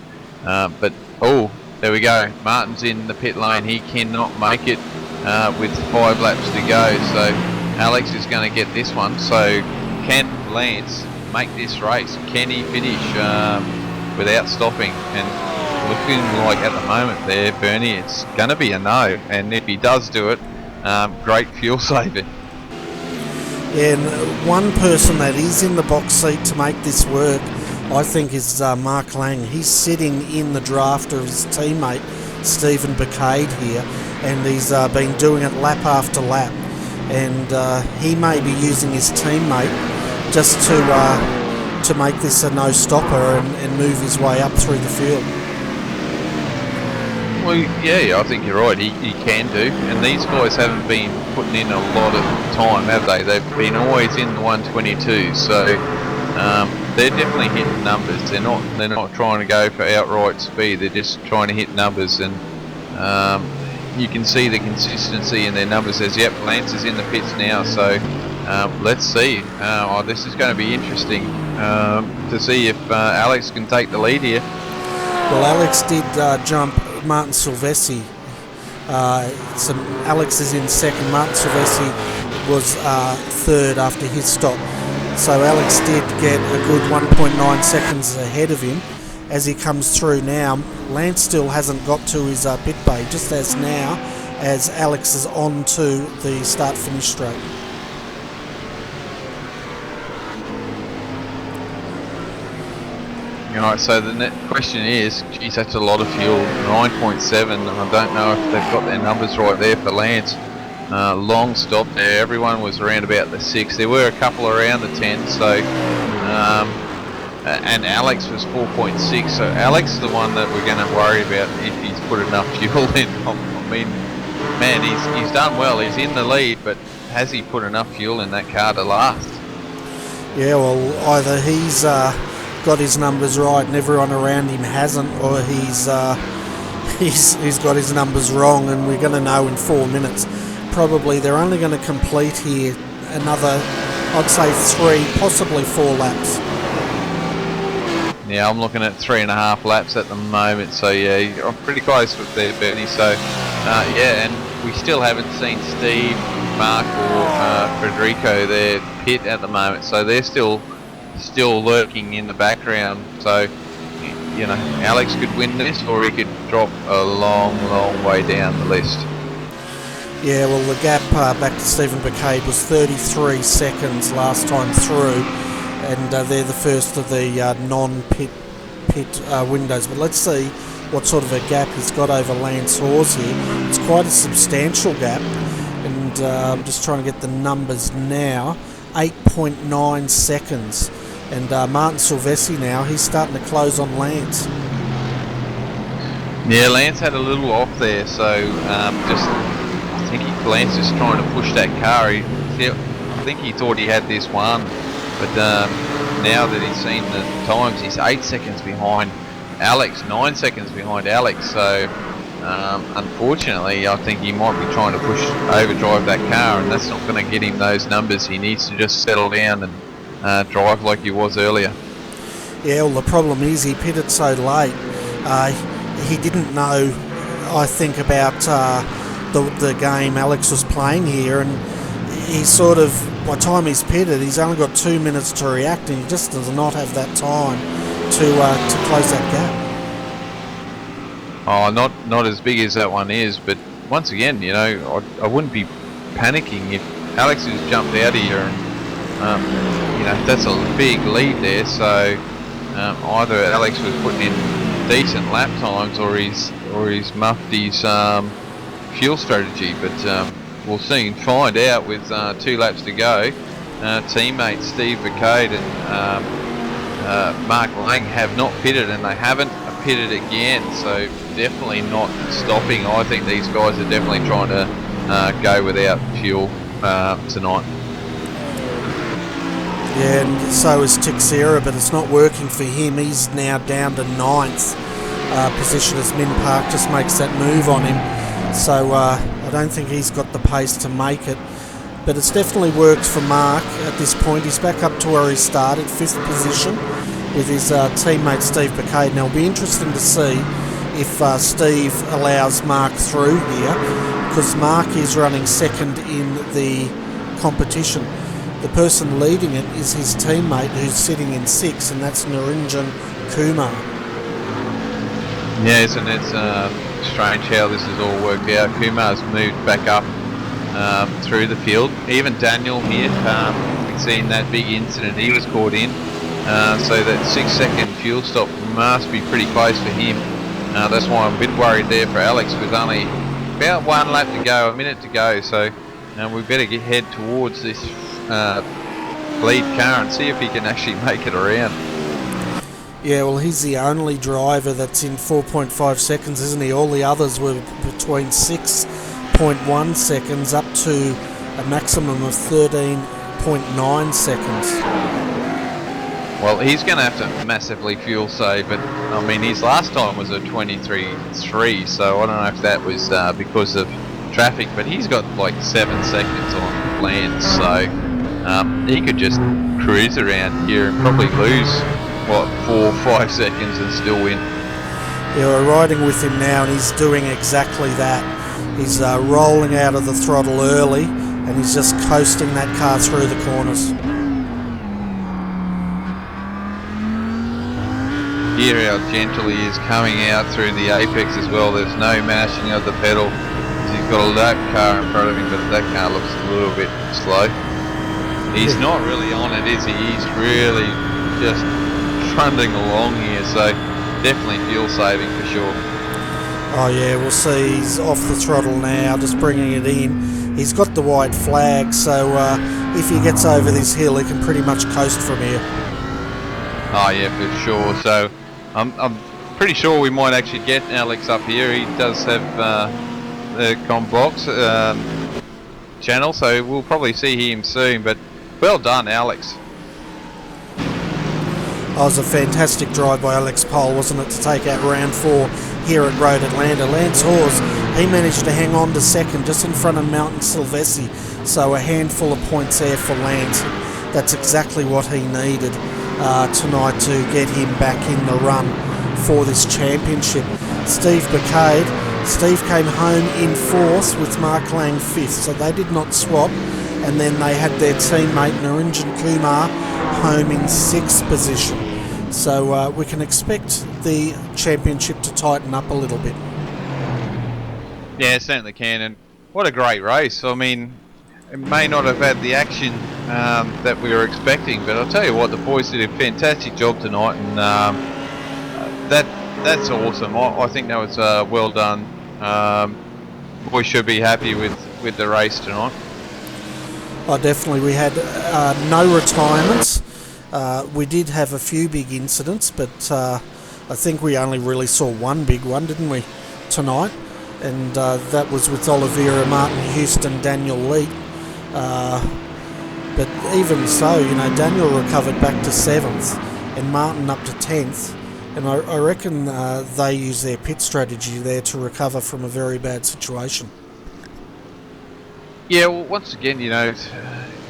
but oh, there we go. Martin's in the pit lane. He cannot make it with 5 laps to go. So Alex is going to get this one. So can Lance make this race? Can he finish without stopping? And looking like at the moment there, Bernie, it's going to be a no. And if he does do it, great fuel saving. And one person that is in the box seat to make this work, I think, is Mark Lang. He's sitting in the draft of his teammate Stephen Bacade here, and he's been doing it lap after lap, and he may be using his teammate just to make this a no-stopper and move his way up through the field. Well, yeah, I think you're right. He can do, and these guys haven't been putting in a lot of time, have they? They've been always in the 122, so they're definitely hitting numbers. They're not trying to go for outright speed. They're just trying to hit numbers, and you can see the consistency in their numbers. As yep, Lance is in the pits now, so let's see. This is going to be interesting to see if Alex can take the lead here. Well, Alex did jump Martin Silvestri. So Alex is in second. Martin Silvestri was third after his stop. So Alex did get a good 1.9 seconds ahead of him as he comes through now. Lance still hasn't got to his pit bay, just as now as Alex is on to the start-finish straight. Alright, so the question is, geez, that's a lot of fuel, 9.7, and I don't know if they've got their numbers right there for Lance. Long stop there, everyone was around about the 6, there were a couple around the 10, so, and Alex was 4.6, so Alex is the one that we're going to worry about if he's put enough fuel in. I mean, man, he's done well, he's in the lead, but has he put enough fuel in that car to last? Yeah, well, either he's got his numbers right and everyone around him hasn't, or he's got his numbers wrong, and we're going to know in 4 minutes. Probably they're only going to complete here another, I'd say 3, possibly 4 laps. Yeah, I'm looking at 3.5 laps at the moment, so yeah, I'm pretty close with there, Bernie. So yeah, and we still haven't seen Steve, Mark or Federico there pit at the moment, so they're still lurking in the background. So Alex could win this, or he could drop a long way down the list. Yeah, well, the gap back to Stephen Bacade was 33 seconds last time through, and they're the first of the non-pit windows. But let's see what sort of a gap he's got over Lance Hawes here. It's quite a substantial gap, and I'm just trying to get the numbers now. 8.9 seconds, and Martin Silvestri now, he's starting to close on Lance. Yeah, Lance had a little off there, so I think Lance is trying to push that car. I think he thought he had this one, but now that he's seen the times, he's 8 seconds behind Alex, 9 seconds behind Alex. So unfortunately, I think he might be trying to overdrive that car, and that's not going to get him those numbers. He needs to just settle down and drive like he was earlier. Yeah, well, the problem is he pitted so late. He didn't know, I think, about the game Alex was playing here, and he sort of, by the time he's pitted, he's only got 2 minutes to react, and he just does not have that time to close that gap. Oh, not as big as that one is, but once again, you know, I wouldn't be panicking if Alex has jumped out here, and you know, that's a big lead there. So either Alex was putting in decent lap times, or he's muffed his fuel strategy, but we'll soon find out with 2 laps to go. Teammates Steve Bacade and Mark Lang have not pitted, and they haven't pitted again, so definitely not stopping. I think these guys are definitely trying to go without fuel tonight. Yeah, and so is Teixeira, but it's not working for him. He's now down to 9th position as Min Park just makes that move on him. So I don't think he's got the pace to make it. But it's definitely worked for Mark at this point. He's back up to where he started, 5th position, with his teammate Steve Bacade. Now it'll be interesting to see if Steve allows Mark through here, because Mark is running 2nd in the competition. The person leading it is his teammate who's sitting in 6th, and that's Niranjan Kumar. Yeah, isn't it strange how this has all worked out? Kumar's moved back up through the field. Even Daniel here, seeing that big incident he was caught in, so that 6-second fuel stop must be pretty close for him. That's why I'm a bit worried there for Alex, with only about 1 lap to go, a minute to go. So we better head towards this lead car and see if he can actually make it around. Yeah, well, he's the only driver that's in 4.5 seconds, isn't he? All the others were between 6.1 seconds up to a maximum of 13.9 seconds. Well, he's going to have to massively fuel save, but I mean, his last time was a 23.3, so I don't know if that was because of traffic, but he's got like 7 seconds on Lance, so he could just cruise around here and probably lose, what, 4 or 5 seconds and still win. Yeah, we're riding with him now, and he's doing exactly that. He's rolling out of the throttle early, and he's just coasting that car through the corners. Hear how gentle he is coming out through the apex as well. There's no mashing of the pedal. He's got a lap car in front of him, but that car looks a little bit slow. He's not really on it, is he? He's really just trundling along here, so definitely fuel saving for sure. Oh yeah, we'll see. He's off the throttle now, just bringing it in. He's got the white flag, so if he gets over this hill, he can pretty much coast from here. Oh yeah, for sure. So I'm pretty sure we might actually get Alex up here. He does have the Combox channel, so we'll probably see him soon. But well done, Alex. Oh, it was a fantastic drive by Alex Pole, wasn't it, to take out round 4 here at Road Atlanta. Lance Hawes, he managed to hang on to 2nd just in front of Martin Silvestri, so a handful of points there for Lance. That's exactly what he needed tonight to get him back in the run for this championship. Steve Bacade, Steve came home in 4th with Mark Lang 5th, so they did not swap, and then they had their teammate Niranjan Kumar home in 6th position. So we can expect the championship to tighten up a little bit. Yeah, certainly can, and what a great race. I mean, it may not have had the action that we were expecting, but I'll tell you what, the boys did a fantastic job tonight, and that's awesome. I think that was well done. Boys should be happy with the race tonight. Oh, definitely. We had no retirements. We did have a few big incidents, but I think we only really saw one big one, didn't we, tonight? And that was with Oliveira, Martin Houston, Daniel Lee. But even so, you know, Daniel recovered back to 7th and Martin up to 10th. And I reckon they use their pit strategy there to recover from a very bad situation. Yeah, well, once again, you know,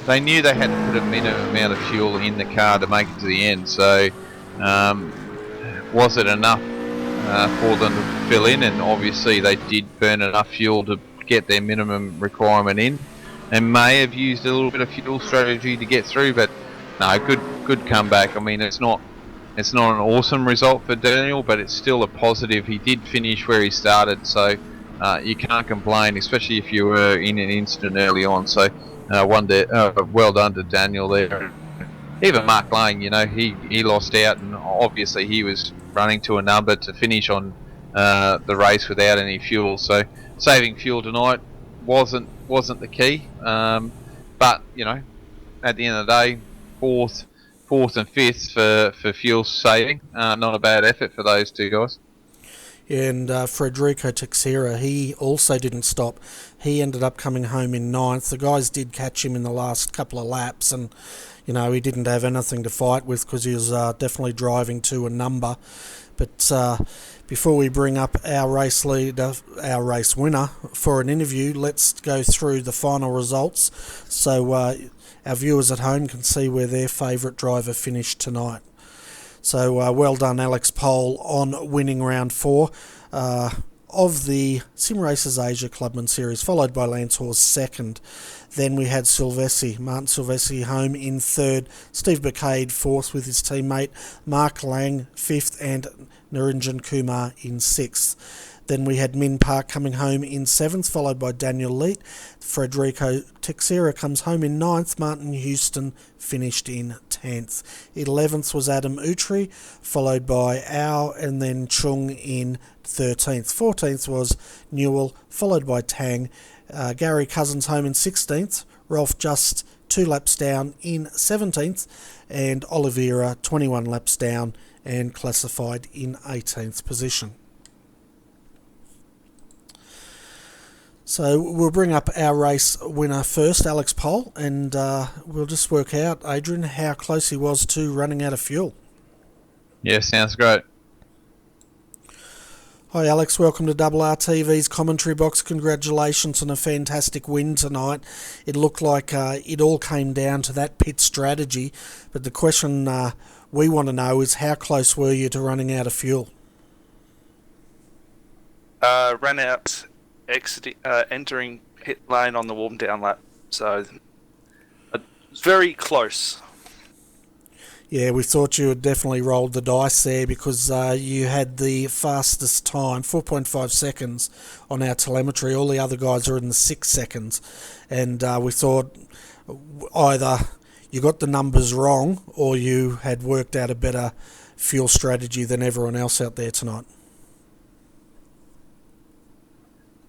they knew they had to put a minimum amount of fuel in the car to make it to the end. So, was it enough for them to fill in? And obviously, they did burn enough fuel to get their minimum requirement in, and may have used a little bit of fuel strategy to get through. But no, good comeback. I mean, it's not an awesome result for Daniel, but it's still a positive. He did finish where he started, so you can't complain, especially if you were in an incident early on. So well done to Daniel there. Even Mark Lane, you know, he lost out, and obviously he was running to a number to finish on the race without any fuel. So saving fuel tonight wasn't the key, but you know, at the end of the day, fourth and fifth for fuel saving, not a bad effort for those two guys. Yeah, and Federico Teixeira, he also didn't stop. He ended up coming home in 9th. The guys did catch him in the last couple of laps, and you know, he didn't have anything to fight with because he was definitely driving to a number. But before we bring up our race leader, our race winner, for an interview, let's go through the final results so our viewers at home can see where their favourite driver finished tonight. So well done, Alex Pole, on winning round 4 of the Sim Racers Asia Clubman Series, followed by Lance Hawes second. Then we had Martin Silvestri home in 3rd, Steve Bacade 4th with his teammate, Mark Lang 5th, and Narinjan Kumar in 6th. Then we had Min Park coming home in 7th, followed by Daniel Leet. Federico Teixeira comes home in 9th. Martin Houston finished in 10th. 11th was Adam Utri, followed by Au and then Chung in 13th. 14th was Newell, followed by Tang. Gary Cousins home in 16th. Rolf just 2 laps down in 17th. And Oliveira 21 laps down and classified in 18th position. So we'll bring up our race winner first, Alex Pole, and we'll just work out, Adrian, how close he was to running out of fuel. Yeah, sounds great. Hi Alex, welcome to RRTV's commentary box. Congratulations on a fantastic win tonight. It looked like it all came down to that pit strategy, but the question we want to know is how close were you to running out of fuel? Ran out entering pit lane on the warm down lap, so very close. Yeah, we thought you had definitely rolled the dice there because you had the fastest time, 4.5 seconds on our telemetry. All the other guys are in the 6 seconds, and we thought either you got the numbers wrong or you had worked out a better fuel strategy than everyone else out there tonight.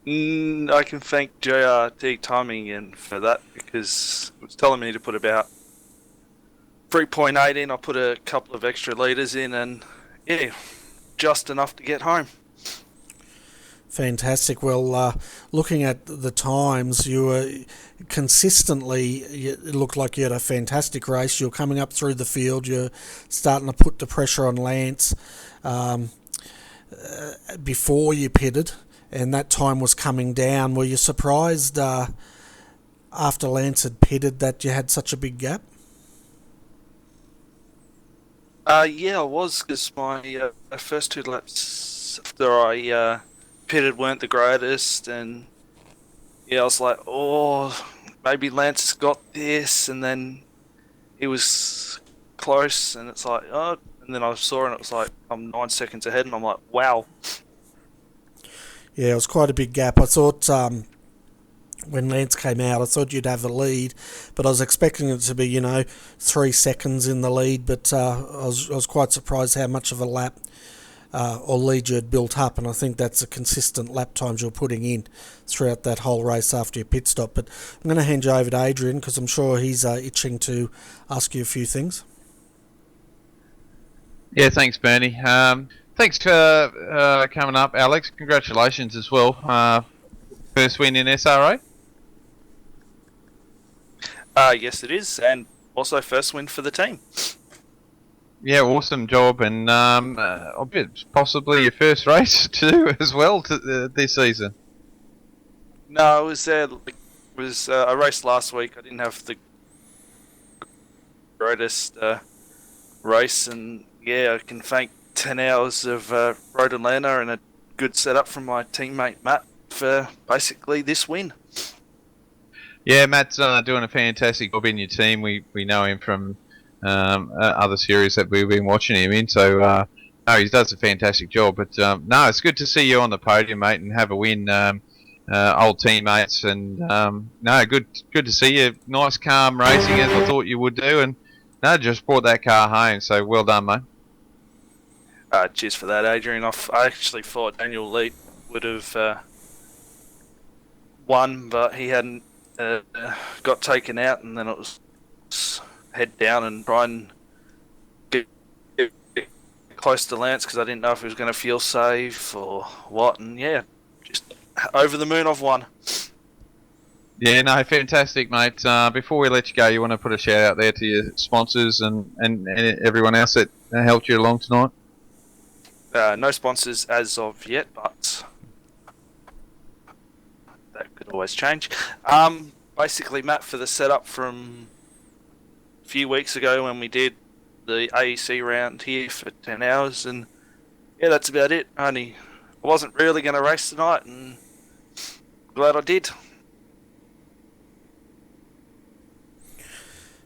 I can thank JRD timing in for that because it was telling me to put about 3.8 in. I put a couple of extra litres in and yeah, just enough to get home. Fantastic. Well, looking at the times, you were consistently, it looked like you had a fantastic race. You're coming up through the field. You're starting to put the pressure on Lance before you pitted. And that time was coming down. Were you surprised after Lance had pitted that you had such a big gap? Yeah, I was, because my first 2 laps after I pitted weren't the greatest, and yeah, I was like, oh, maybe Lance has got this, and then he was close, and it's like, oh, and then I saw and it was like, I'm 9 seconds ahead, and I'm like, wow. Yeah, it was quite a big gap. I thought when Lance came out. I thought you'd have a lead, but I was expecting it to be, 3 seconds in the lead, but I was quite surprised how much of a lap or lead you had built up, and I think that's the consistent lap times you're putting in throughout that whole race after your pit stop. But I'm going to hand you over to Adrian, because I'm sure he's itching to ask you a few things. Yeah, thanks, Bernie. Thanks for coming up, Alex. Congratulations as well. First win in SRA? Yes, it is, and also first win for the team. Yeah, awesome job, and I bet possibly your first race too as well this season. No, it was a race last week. I didn't have the greatest race, and yeah, I can thank 10 hours of Road Atlanta and a good setup from my teammate Matt for basically this win. Yeah, Matt's doing a fantastic job in your team. We know him from other series that we've been watching him in, so no, he does a fantastic job. But no, it's good to see you on the podium, mate, and have a win. Old teammates, and no, good to see you. Nice, calm racing as I thought you would do, and no, just brought that car home. So well done, mate. Cheers for that, Adrian. I actually thought Daniel Leet would have won, but he hadn't got taken out, and then it was head down and try and get close to Lance, because I didn't know if he was going to feel safe or what, and yeah, just over the moon I've won. Yeah, no, fantastic, mate. Before we let you go, you want to put a shout out there to your sponsors and everyone else that helped you along tonight? No sponsors as of yet, but that could always change. Basically, Matt, for the setup from a few weeks ago when we did the AEC round here for 10 hours, and yeah, that's about it. I wasn't really going to race tonight, and glad I did.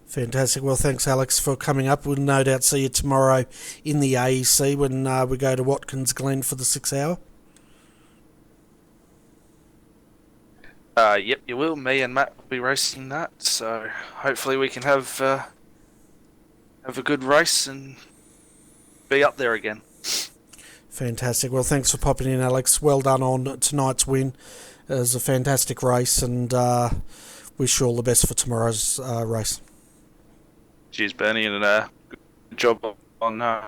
Fantastic. Well, thanks, Alex, for coming up. We'll no doubt see you tomorrow in the AEC when we go to Watkins Glen for the 6 hour. Yep, you will. Me and Matt will be racing that, so hopefully we can have a good race and be up there again. Fantastic. Well, thanks for popping in, Alex. Well done on tonight's win. It was a fantastic race, and wish you all the best for tomorrow's race. Cheers, Bernie, and good job on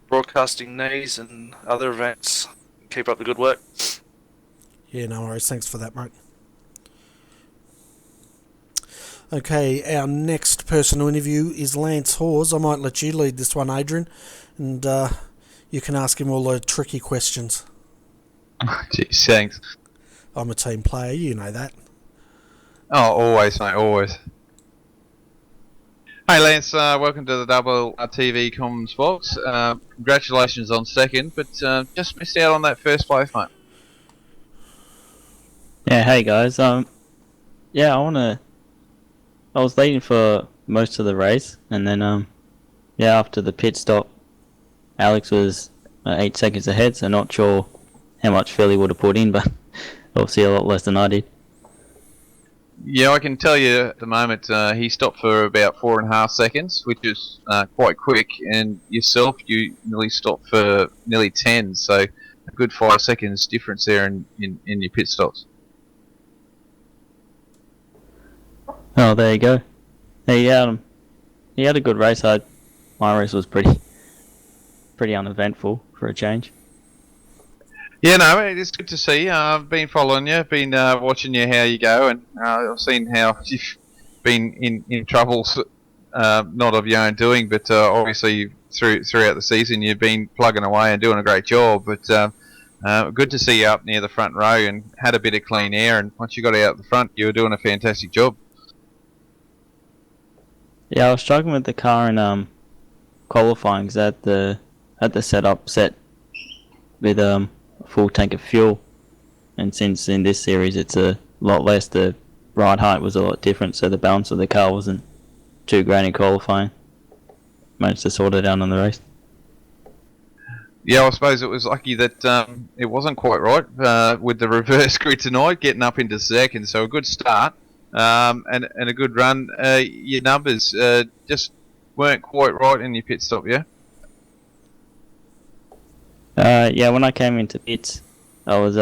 broadcasting these and other events. Keep up the good work. Yeah, no worries. Thanks for that, mate. Okay, our next person to interview is Lance Hawes. I might let you lead this one, Adrian, and you can ask him all the tricky questions. Jeez, thanks. I'm a team player, you know that. Oh, always, mate, always. Hey, Lance, welcome to the RRTV Comms box. Congratulations on second, but just missed out on that first place, mate. Yeah, hey guys. Yeah, I was leading for most of the race, and then yeah, after the pit stop, Alex was 8 seconds ahead. So not sure how much Philly would have put in, but obviously a lot less than I did. Yeah, I can tell you at the moment he stopped for about 4.5 seconds, which is quite quick, and yourself, you nearly stopped for nearly 10, so a good 5 seconds difference there in your pit stops. Oh, there you go. He had a good race. My race was pretty uneventful for a change. Yeah, no, it's good to see. I've been following you, been watching you how you go, and I've seen how you've been in troubles, not of your own doing, but obviously throughout the season you've been plugging away and doing a great job. But good to see you up near the front row and had a bit of clean air, and once you got out the front, you were doing a fantastic job. Yeah, I was struggling with the car in qualifying, because at the setup set with a full tank of fuel, and since in this series it's a lot less, the ride height was a lot different, so the balance of the car wasn't too great in qualifying. Managed to sort it out on the race. Yeah, I suppose it was lucky that it wasn't quite right with the reverse grid tonight, getting up into second. So a good start and a good run. Your numbers just weren't quite right in your pit stop, yeah? Yeah, when I came into pits, I was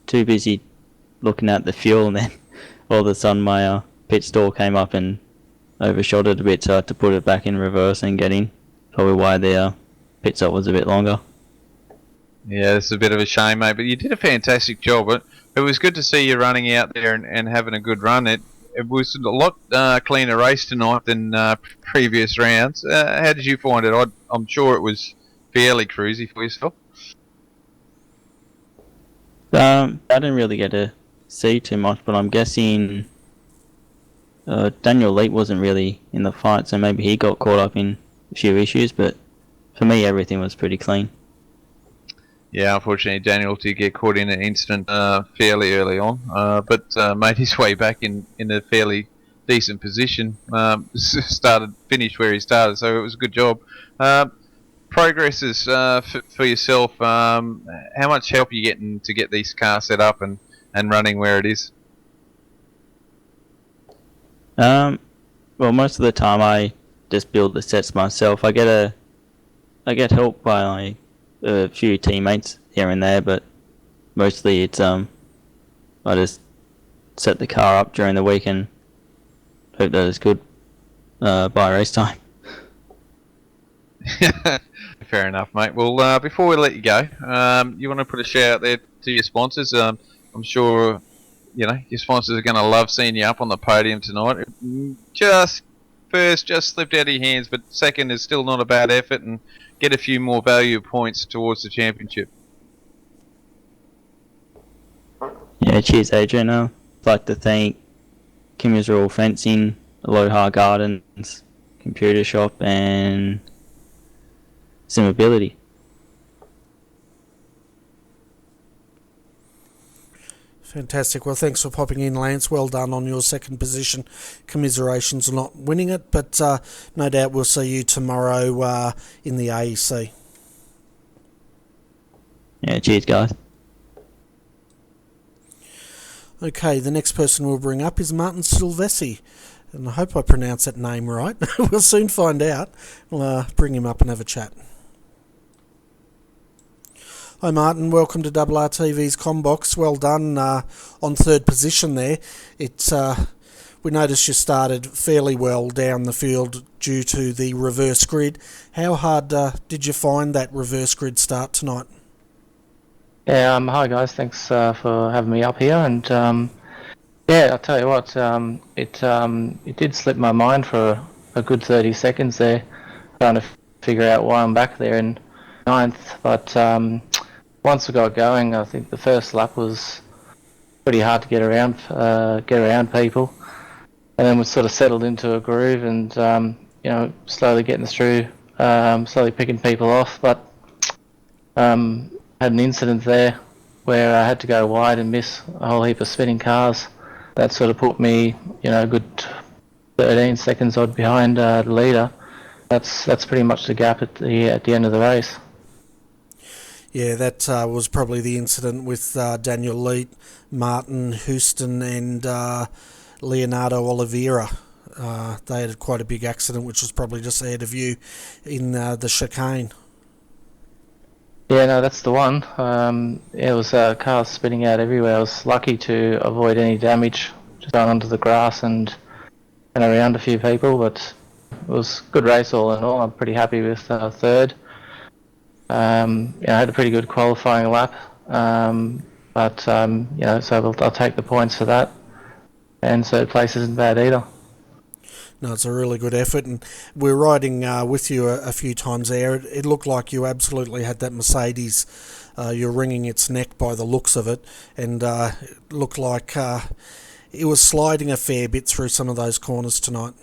too busy looking at the fuel, and then all of a sudden my pit stall came up and overshot it a bit, so I had to put it back in reverse and get in. Probably why the pit stop was a bit longer. Yeah, it's a bit of a shame, mate, but you did a fantastic job. It was good to see you running out there and having a good run. It was a lot cleaner race tonight than previous rounds. How did you find it? I'm sure it was fairly cruisy for yourself. I didn't really get to see too much, but I'm guessing Daniel Leet wasn't really in the fight, so maybe he got caught up in a few issues, but for me everything was pretty clean. Yeah, unfortunately Daniel did get caught in an incident fairly early on, but made his way back in a fairly decent position. Finished where he started, so it was a good job. Progresses for yourself. How much help are you getting to get these cars set up and running where it is? Well, most of the time I just build the sets myself. I get help by a few teammates here and there, but mostly it's I just set the car up during the week and hope that it's good by race time. Fair enough, mate. Well, before we let you go, you want to put a shout out there to your sponsors? I'm sure your sponsors are going to love seeing you up on the podium tonight. Just slipped out of your hands, but second is still not a bad effort, and get a few more value points towards the championship. Yeah, cheers, Adrian. I'd like to thank Kimmersrule Fencing, Aloha Gardens, Computer Shop, and Simability. Fantastic. Well, thanks for popping in, Lance. Well done on your second position. Commiserations on not winning it, but no doubt we'll see you tomorrow in the AEC. Yeah, cheers, guys. Okay, the next person we'll bring up is Martin Silvessi, and I hope I pronounce that name right. We'll soon find out. We'll bring him up and have a chat. Hi Martin, welcome to RRTV's Combox. Well done on third position there. We noticed you started fairly well down the field due to the reverse grid. How hard did you find that reverse grid start tonight? Yeah, hi guys, thanks for having me up here. And yeah, I'll tell you what, it did slip my mind for a good 30 seconds there, trying to figure out why I'm back there in ninth. But once we got going, I think the first lap was pretty hard to get around people, and then we sort of settled into a groove, and slowly getting through, slowly picking people off. But had an incident there where I had to go wide and miss a whole heap of spinning cars. That sort of put me, a good 13 seconds odd behind the leader. That's pretty much the gap at the end of the race. Yeah, that was probably the incident with Daniel Leet, Martin Houston and Leonardo Oliveira. They had quite a big accident, which was probably just ahead of you in the chicane. Yeah, no, that's the one. It was cars spinning out everywhere. I was lucky to avoid any damage, just going onto the grass and around a few people, but it was a good race all in all. I'm pretty happy with third. I had a pretty good qualifying lap, but so I'll take the points for that. And third place isn't bad either. No, it's a really good effort, and we're riding with you a few times there. It looked like you absolutely had that Mercedes. You're wringing its neck by the looks of it, and it looked like it was sliding a fair bit through some of those corners tonight.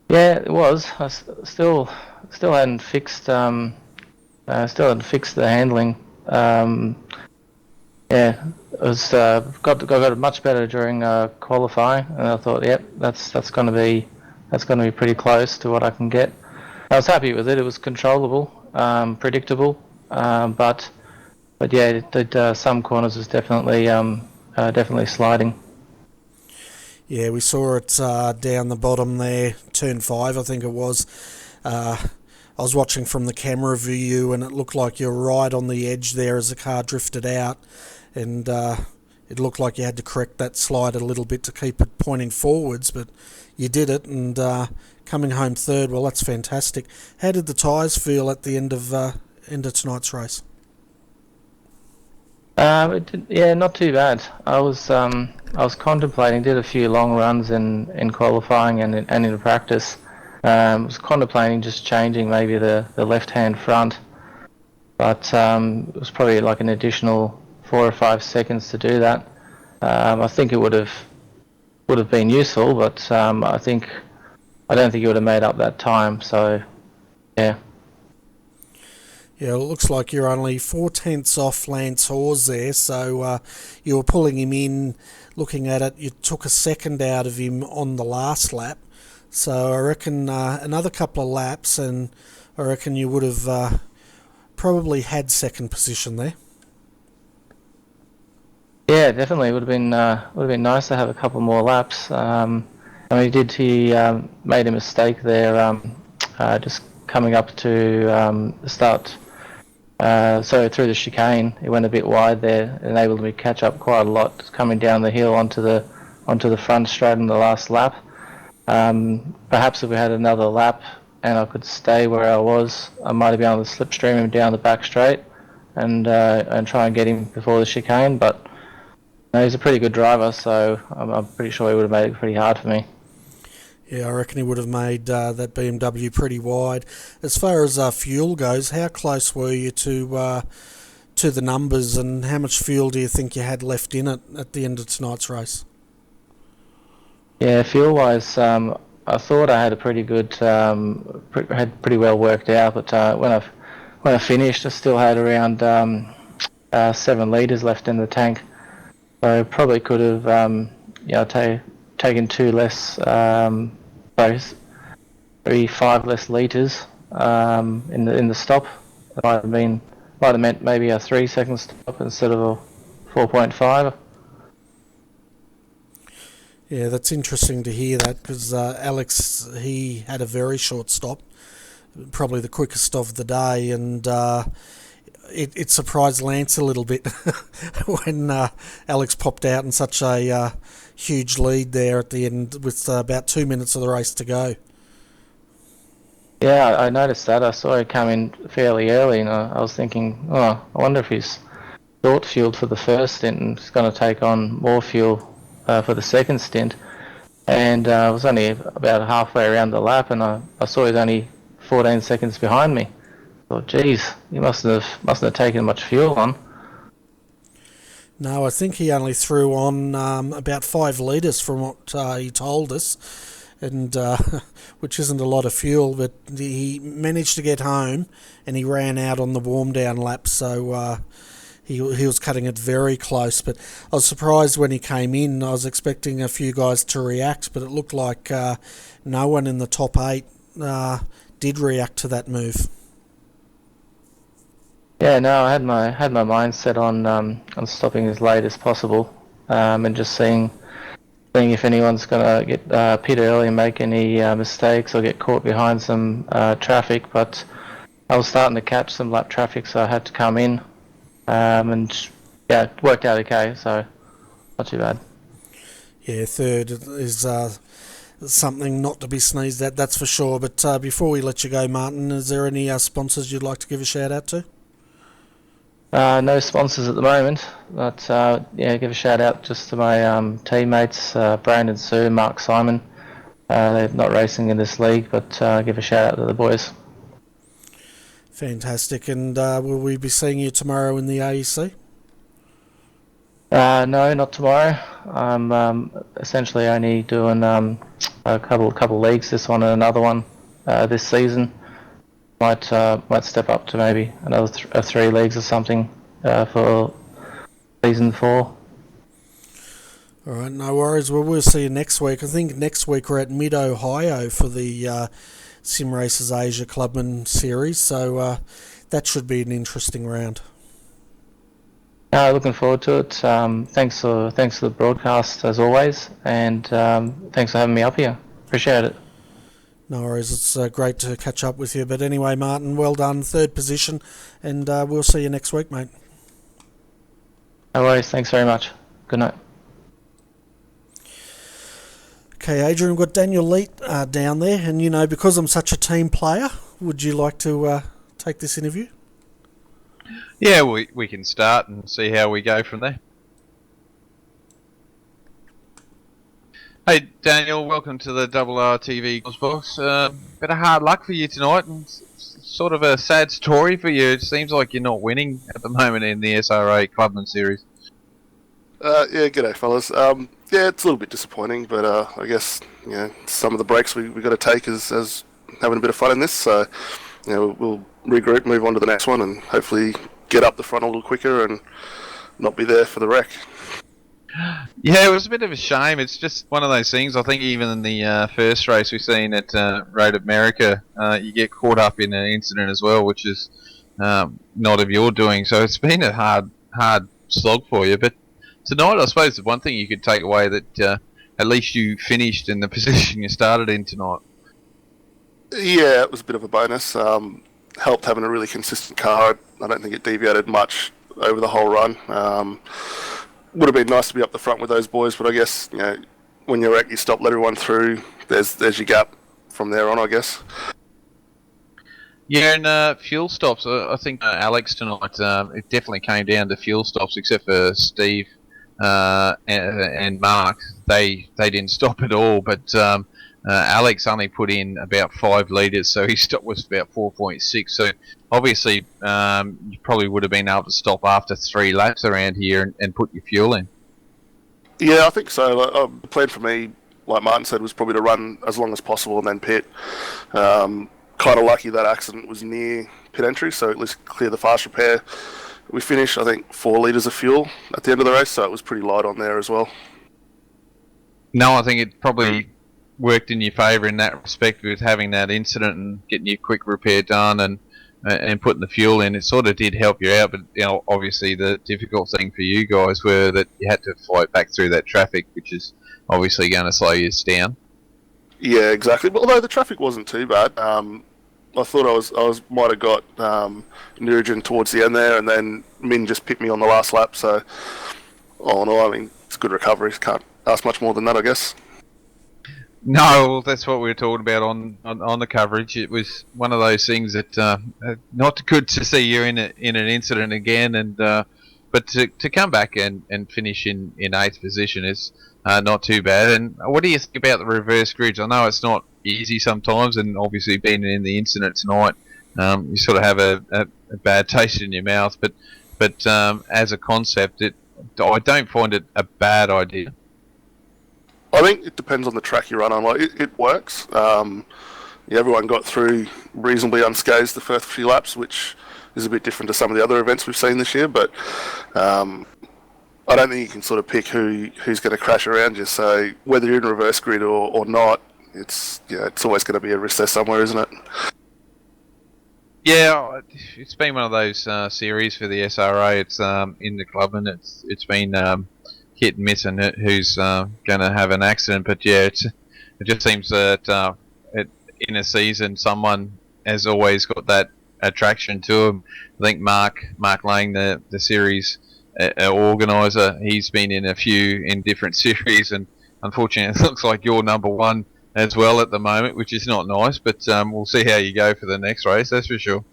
Yeah, it was. I still hadn't fixed the handling. Yeah, it was got much better during qualifying, and I thought, yep, that's going to be pretty close to what I can get. I was happy with it. It was controllable, predictable, but yeah, some corners was definitely sliding. Yeah, we saw it down the bottom there, turn 5 I think it was. I was watching from the camera view and it looked like you're right on the edge there as the car drifted out, and it looked like you had to correct that slide a little bit to keep it pointing forwards, but you did it, and coming home third, well, that's fantastic. How did the tyres feel at the end of tonight's race? Yeah, not too bad. I was contemplating, did a few long runs in qualifying and in practice. Was contemplating just changing maybe the left-hand front, but it was probably like an additional 4 or 5 seconds to do that. I think it would have been useful, but I don't think it would have made up that time. So, yeah. Yeah, it looks like you're only 4/10 off Lance Hawes there, so you were pulling him in. Looking at it, you took a second out of him on the last lap, so I reckon another couple of laps, and I reckon you would have probably had second position there. Yeah, definitely would have been nice to have a couple more laps. I mean, he made a mistake there, just coming up to the start. So through the chicane, he went a bit wide there, enabled me to catch up quite a lot, coming down the hill onto the front straight in the last lap. Perhaps if we had another lap and I could stay where I was, I might have been able to slipstream him down the back straight and try and get him before the chicane. But he's a pretty good driver, so I'm pretty sure he would have made it pretty hard for me. Yeah, I reckon he would have made that BMW pretty wide. As far as fuel goes, how close were you to the numbers, and how much fuel do you think you had left in it at the end of tonight's race? Yeah, fuel-wise, I thought I had a pretty good, had pretty well worked out. But when I finished, I still had around 7 litres left in the tank. So probably could have, taken 2 less, both 5 less litres in the stop. It might have meant maybe a 3-second stop instead of a 4.5. Yeah, that's interesting to hear that, because Alex, he had a very short stop, probably the quickest of the day, and it surprised Lance a little bit when Alex popped out in such a huge lead there at the end with about 2 minutes of the race to go. Yeah, I noticed that. I saw it come in fairly early, and I was thinking, I wonder if he's short fueled for the first stint and he's going to take on more fuel for the second stint. And I was only about halfway around the lap, and I saw he's only 14 seconds behind me. I thought, geez, he mustn't have taken much fuel on. No, I think he only threw on about 5 litres from what he told us, and which isn't a lot of fuel, but he managed to get home and he ran out on the warm down lap, so he was cutting it very close. But I was surprised when he came in. I was expecting a few guys to react, but it looked like no one in the top 8 did react to that move. Yeah, no, I had my mind set on stopping as late as possible, and just seeing if anyone's gonna get pit early and make any mistakes or get caught behind some traffic. But I was starting to catch some lap traffic, so I had to come in, and yeah, it worked out okay, so not too bad. Yeah, third is something not to be sneezed at, that's for sure. But before we let you go, Martin, is there any sponsors you'd like to give a shout out to? No sponsors at the moment, but give a shout out just to my teammates, Brandon Sue, Mark Simon. They're not racing in this league, but give a shout out to the boys. Fantastic. And will we be seeing you tomorrow in the AEC? No, not tomorrow. I'm essentially only doing a couple leagues, this one and another one this season. Might step up to maybe another 3 leagues or something for season 4. All right, no worries. Well, we'll see you next week. I think next week we're at Mid-Ohio for the Sim Racers Asia Clubman series, so that should be an interesting round. Looking forward to it. Thanks for the broadcast as always, and thanks for having me up here. Appreciate it. No worries, it's great to catch up with you. But anyway, Martin, well done, 3rd position, and we'll see you next week, mate. No worries, thanks very much. Good night. Okay, Adrian, we've got Daniel Leet down there, and because I'm such a team player, would you like to take this interview? Yeah, we can start and see how we go from there. Hey Daniel, welcome to the RRTV box. Bit of hard luck for you tonight, and sort of a sad story for you. It seems like you're not winning at the moment in the SRA Clubman series. Yeah, g'day fellas. Yeah, it's a little bit disappointing, but I guess some of the breaks we got to take as having a bit of fun in this. So we'll regroup, move on to the next one, and hopefully get up the front a little quicker and not be there for the wreck. Yeah, it was a bit of a shame. It's just one of those things. I think even in the first race we've seen at Road America, you get caught up in an incident as well, which is not of your doing. So it's been a hard slog for you. But tonight, I suppose the one thing you could take away that at least you finished in the position you started in tonight. Yeah, it was a bit of a bonus. Helped having a really consistent car. I don't think it deviated much over the whole run. Would have been nice to be up the front with those boys, but I guess when you're wrecked, you stop, let everyone through. There's your gap from there on, I guess. Yeah, and fuel stops. I think Alex tonight, it definitely came down to fuel stops, except for Steve and Mark. They didn't stop at all, but Alex only put in about 5 litres, so his stop was about 4.6. So obviously, you probably would have been able to stop after 3 laps around here and put your fuel in. Yeah, I think so. The plan for me, like Martin said, was probably to run as long as possible and then pit. Kind of lucky that accident was near pit entry, so at least clear the fast repair. We finished, I think, 4 litres of fuel at the end of the race, so it was pretty light on there as well. No, I think it probably worked in your favour in that respect with having that incident and getting your quick repair done and putting the fuel in. It sort of did help you out, but obviously the difficult thing for you guys were that you had to fight back through that traffic, which is obviously going to slow you down. Yeah, exactly. But although the traffic wasn't too bad, I thought I might have got Nurijan towards the end there, and then Min just picked me on the last lap. So, I mean, it's a good recovery. Can't ask much more than that, I guess. No, well, that's what we were talking about on the coverage. It was one of those things that not good to see you in an incident again, and but to come back and finish in 8th position is not too bad. And what do you think about the reverse grids? I know it's not easy sometimes, and obviously being in the incident tonight, you sort of have a bad taste in your mouth. But as a concept, I don't find it a bad idea. I think it depends on the track you run on. Like it works. Everyone got through reasonably unscathed the first few laps, which is a bit different to some of the other events we've seen this year. But I don't think you can sort of pick who's going to crash around you. So whether you're in reverse grid or not, it's always going to be a risk there somewhere, isn't it? Yeah, it's been one of those series for the SRA. It's in the club, and it's been hit and miss and who's going to have an accident. But yeah, it just seems that in a season someone has always got that attraction to him. I think Mark Lang, the series organiser, he's been in a few in different series, and unfortunately it looks like you're number one as well at the moment, which is not nice. But we'll see how you go for the next race, that's for sure.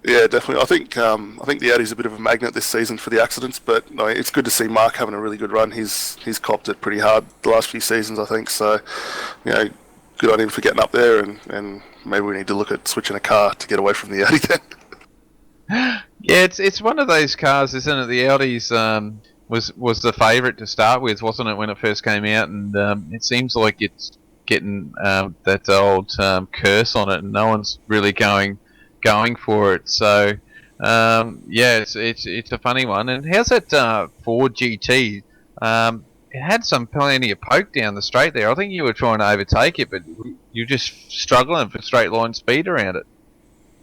Yeah, definitely. I think the Audi's a bit of a magnet this season for the accidents, but no, it's good to see Mark having a really good run. He's copped it pretty hard the last few seasons, I think. So, good on him for getting up there, and maybe we need to look at switching a car to get away from the Audi then. Yeah, it's one of those cars, isn't it? The Audi's was the favourite to start with, wasn't it, when it first came out? And it seems like it's getting that old curse on it, and no one's really going for it. So yeah, it's a funny one. And how's that Ford GT? it had plenty of poke down the straight there. I think you were trying to overtake it, but you're just struggling for straight line speed around it.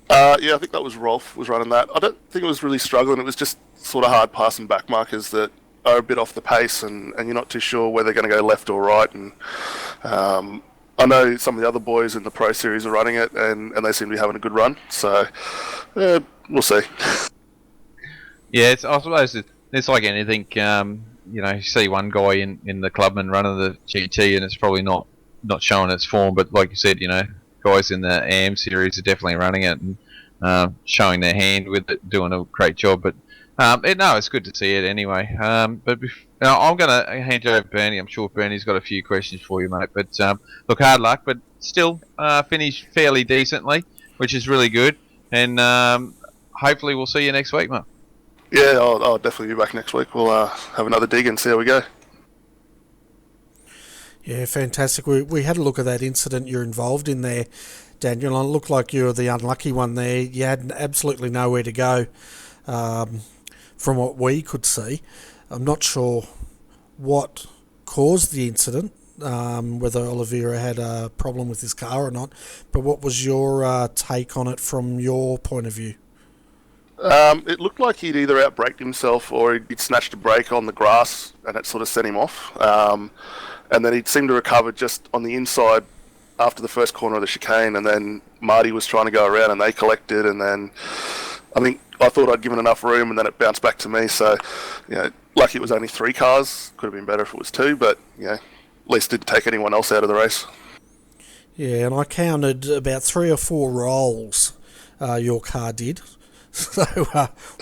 Yeah, I think that was Rolf was running that. I don't think it was really struggling. It was just sort of hard passing back markers that are a bit off the pace, and you're not too sure where they're going to go left or right. And I know some of the other boys in the Pro Series are running it, and they seem to be having a good run. So we'll see. Yeah, I suppose it's like anything. You see one guy in the Clubman running the GT, and it's probably not showing its form. But like you said, guys in the AM series are definitely running it and showing their hand with it, doing a great job. But it's good to see it anyway. But I'm going to hand you over to Bernie. I'm sure Bernie's got a few questions for you, mate. But look, hard luck, but still finished fairly decently, which is really good. And hopefully we'll see you next week, mate. Yeah, I'll definitely be back next week. We'll have another dig and see how we go. Yeah, fantastic. We had a look at that incident you're involved in there, Daniel, and it looked like you were the unlucky one there. You had absolutely nowhere to go from what we could see. I'm not sure what caused the incident, whether Oliveira had a problem with his car or not, but what was your take on it from your point of view? It looked like he'd either outbraked himself or he'd snatched a brake on the grass and it sort of sent him off. And then he'd seemed to recover just on the inside after the first corner of the chicane, and then Marty was trying to go around and they collected, and then I thought I'd given enough room, and then it bounced back to me. So, lucky it was only 3 cars. Could have been better if it was 2, but at least didn't take anyone else out of the race. Yeah, and I counted about 3 or 4 rolls your car did. So,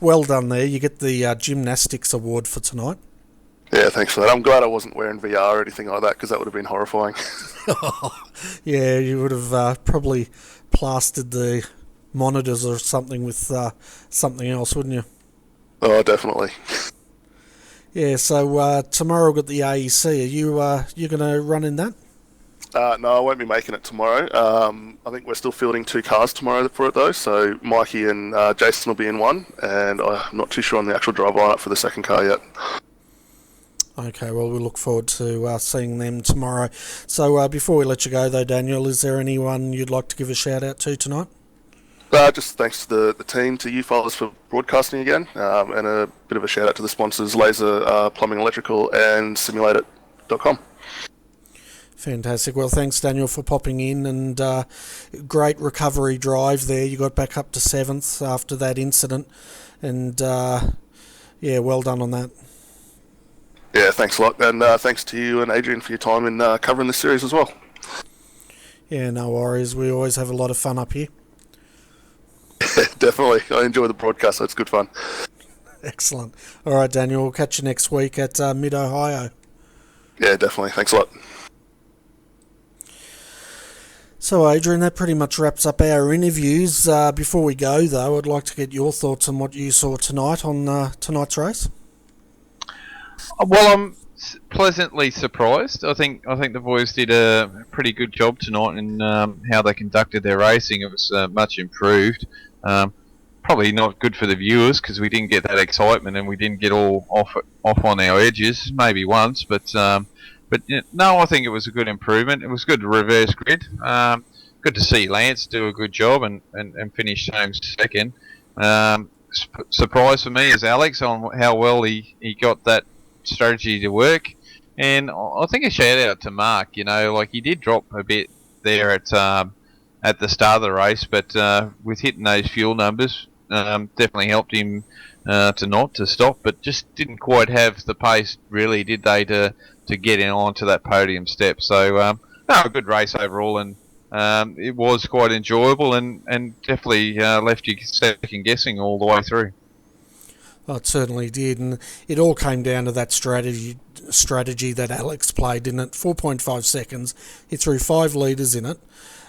well done there. You get the gymnastics award for tonight. Yeah, thanks for that. I'm glad I wasn't wearing VR or anything like that, because that would have been horrifying. Yeah, you would have probably plastered the monitors or something with something else, wouldn't you? Oh, definitely. Yeah, so tomorrow we've got the AEC. Are you going to run in that? No, I won't be making it tomorrow. I think we're still fielding 2 cars tomorrow for it, though. So Mikey and Jason will be in one, and I'm not too sure on the actual drive lineup for the second car yet. Okay, well, we look forward to seeing them tomorrow. So before we let you go, though, Daniel, is there anyone you'd like to give a shout-out to tonight? Just thanks to the team, to you fellas for broadcasting again, and a bit of a shout-out to the sponsors, Laser Plumbing Electrical and Simulate.com. Fantastic. Well, thanks, Daniel, for popping in, and great recovery drive there. You got back up to 7th after that incident, and well done on that. Yeah, thanks a lot, and thanks to you and Adrian for your time in covering this series as well. Yeah, no worries. We always have a lot of fun up here. Definitely. I enjoy the broadcast, so it's good fun. Excellent. All right, Daniel, we'll catch you next week at Mid-Ohio. Yeah, definitely. Thanks a lot. So, Adrian, that pretty much wraps up our interviews. Before we go, though, I'd like to get your thoughts on what you saw tonight on tonight's race. Well, I'm pleasantly surprised. I think the boys did a pretty good job tonight in how they conducted their racing. It was much improved. Probably not good for the viewers because we didn't get that excitement and we didn't get all off on our edges. Maybe once, but no, I think it was a good improvement. It was good to reverse grid. Good to see Lance do a good job and finish home second. Surprise for me is Alex on how well he got that strategy to work, and I think a shout out to Mark. He did drop a bit there at the start of the race, but with hitting those fuel numbers, definitely helped him to stop, but just didn't quite have the pace, really, did they, to get in onto that podium step. So a good race overall, and it was quite enjoyable, and definitely left you second guessing all the way through. Oh, it certainly did, and it all came down to that strategy that Alex played, didn't it? 4.5 seconds, he threw 5 litres in it,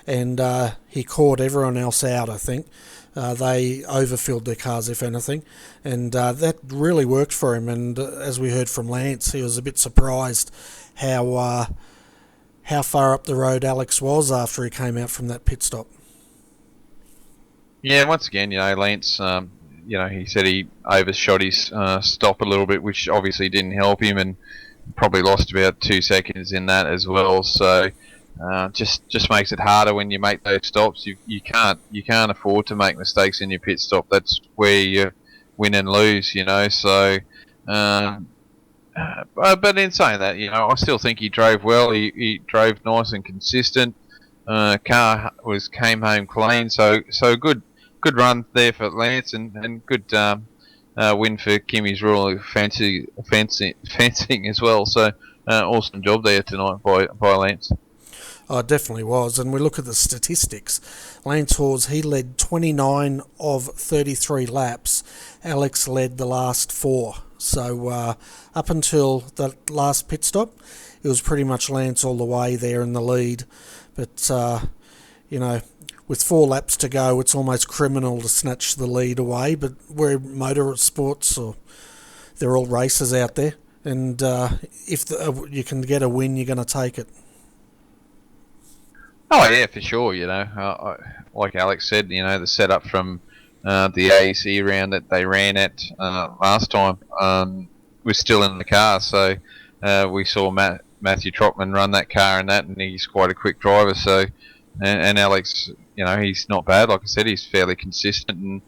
and he caught everyone else out, I think. They overfilled their cars, if anything, and that really worked for him, and as we heard from Lance, he was a bit surprised how far up the road Alex was after he came out from that pit stop. Yeah, once again, Lance... he said he overshot his stop a little bit, which obviously didn't help him, and probably lost about 2 seconds in that as well. So just makes it harder when you make those stops. You can't afford to make mistakes in your pit stop. That's where you win and lose, you know. So, but in saying that, you know, I still think he drove well. He drove nice and consistent. Car came home clean. So good run there for Lance, and good win for Kimmy's Rule fencing as well. So awesome job there tonight by Lance. Oh, it definitely was. And we look at the statistics. Lance Hawes, he led 29 of 33 laps. Alex led the last 4. So up until the last pit stop, it was pretty much Lance all the way there in the lead. But, you know, with 4 laps to go, it's almost criminal to snatch the lead away. But we're motorsports, or they're all racers out there. And if you can get a win, you're going to take it. Oh yeah, for sure. You know, like Alex said, you know, the setup from the AEC round that they ran at last time was still in the car. So we saw Matthew Trotman run that car and he's quite a quick driver. So and Alex, you know, he's not bad. Like I said, he's fairly consistent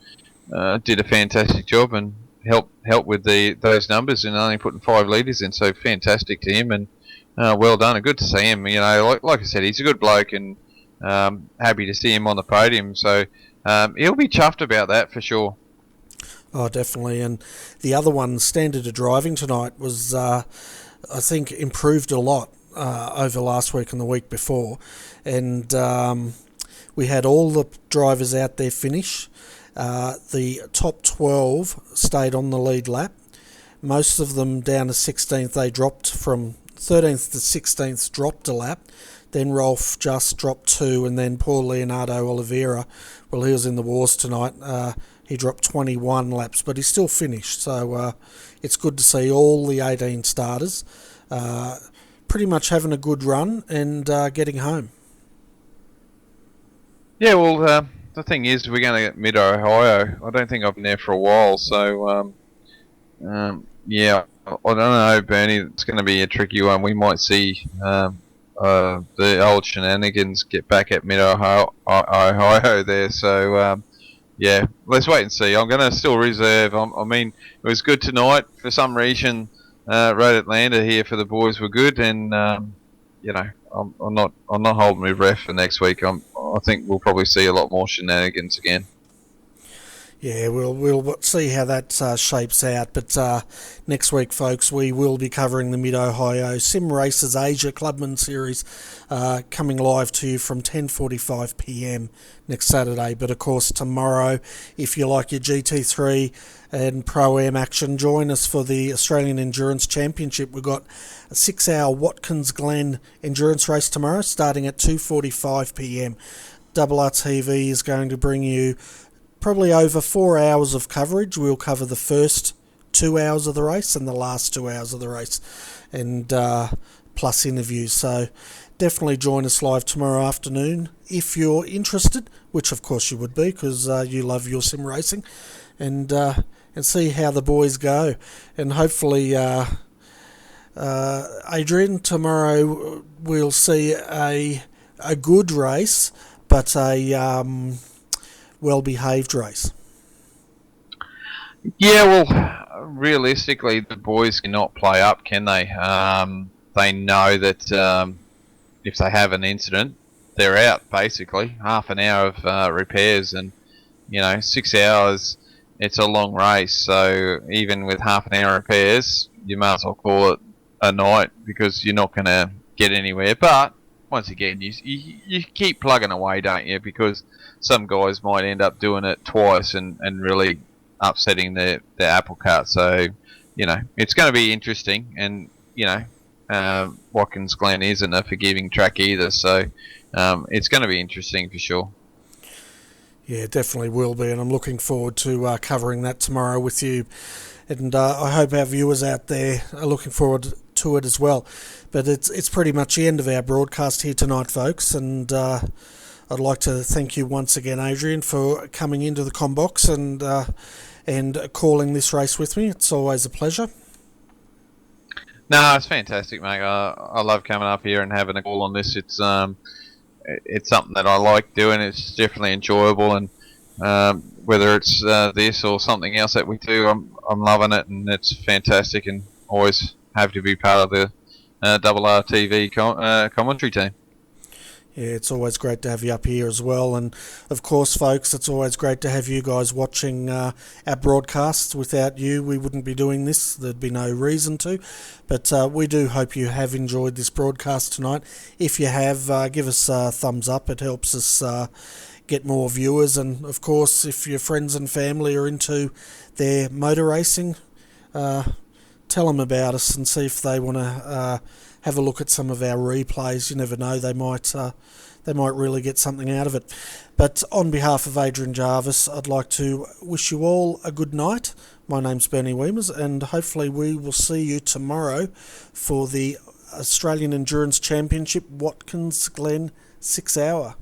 and did a fantastic job and helped with those numbers and only putting 5 litres in. So fantastic to him and. Well done and good to see him. You know, like I said, he's a good bloke and happy to see him on the podium. So he'll be chuffed about that for sure. Oh, definitely. And the other one, standard of driving tonight, was I think improved a lot over last week and the week before. And we had all the drivers out there finish. The top 12 stayed on the lead lap. Most of them down to 16th. They dropped from 13th to 16th, dropped a lap. Then Rolf just dropped 2, and then poor Leonardo Oliveira, well, he was in the wars tonight. He dropped 21 laps, but he still finished. So it's good to see all the 18 starters pretty much having a good run and getting home. Yeah, well, the thing is, we're going to get Mid-Ohio. I don't think I've been there for a while, so yeah. I don't know, Bernie. It's going to be a tricky one. We might see the old shenanigans get back at Mid-Ohio there. So, yeah, let's wait and see. I'm going to still reserve. I mean, it was good tonight. For some reason, Road Atlanta here for the boys were good, and you know, I'm not holding my breath for next week. I think we'll probably see a lot more shenanigans again. Yeah, we'll see how that shapes out. But next week, folks, we will be covering the Mid-Ohio Sim Racers Asia Clubman Series coming live to you from 10:45 p.m. next Saturday. But, of course, tomorrow, if you like your GT3 and Pro-Am action, join us for the Australian Endurance Championship. We've got a 6-hour Watkins Glen endurance race tomorrow starting at 2:45 p.m. RRTV is going to bring you probably over 4 hours of coverage. We'll cover the first 2 hours of the race and the last 2 hours of the race, and plus interviews. So definitely join us live tomorrow afternoon if you're interested, which of course you would be because you love your sim racing, and see how the boys go. And hopefully, Adrian, tomorrow we'll see a good race, but a well-behaved race. Yeah, well, realistically, the boys cannot play up, can they? They know that if they have an incident, they're out, basically. Half an hour of repairs and, 6 hours, it's a long race. So even with half an hour repairs, you might as well call it a night because you're not going to get anywhere. But once again, you keep plugging away, don't you? Because some guys might end up doing it twice and really upsetting the apple cart. So, it's going to be interesting. And, Watkins Glen isn't a forgiving track either. So it's going to be interesting for sure. Yeah, it definitely will be. And I'm looking forward to covering that tomorrow with you. And I hope our viewers out there are looking forward to it as well. But it's pretty much the end of our broadcast here tonight, folks. And I'd like to thank you once again, Adrian, for coming into the Combox and calling this race with me. It's always a pleasure. No, it's fantastic, mate. I love coming up here and having a call on this. It's something that I like doing. It's definitely enjoyable, and whether it's this or something else that we do, I'm loving it, and it's fantastic, and always happy to be part of the RRTV commentary team. Yeah, it's always great to have you up here as well. And of course, folks, it's always great to have you guys watching our broadcasts. Without you, we wouldn't be doing this. There'd be no reason to. But we do hope you have enjoyed this broadcast tonight. If you have, give us a thumbs up. It helps us get more viewers. And of course, if your friends and family are into their motor racing, tell them about us and see if they want to have a look at some of our replays. You never know, they might really get something out of it. But on behalf of Adrian Jarvis, I'd like to wish you all a good night. My name's Bernie Weemers, and hopefully we will see you tomorrow for the Australian Endurance Championship Watkins Glen 6 Hour.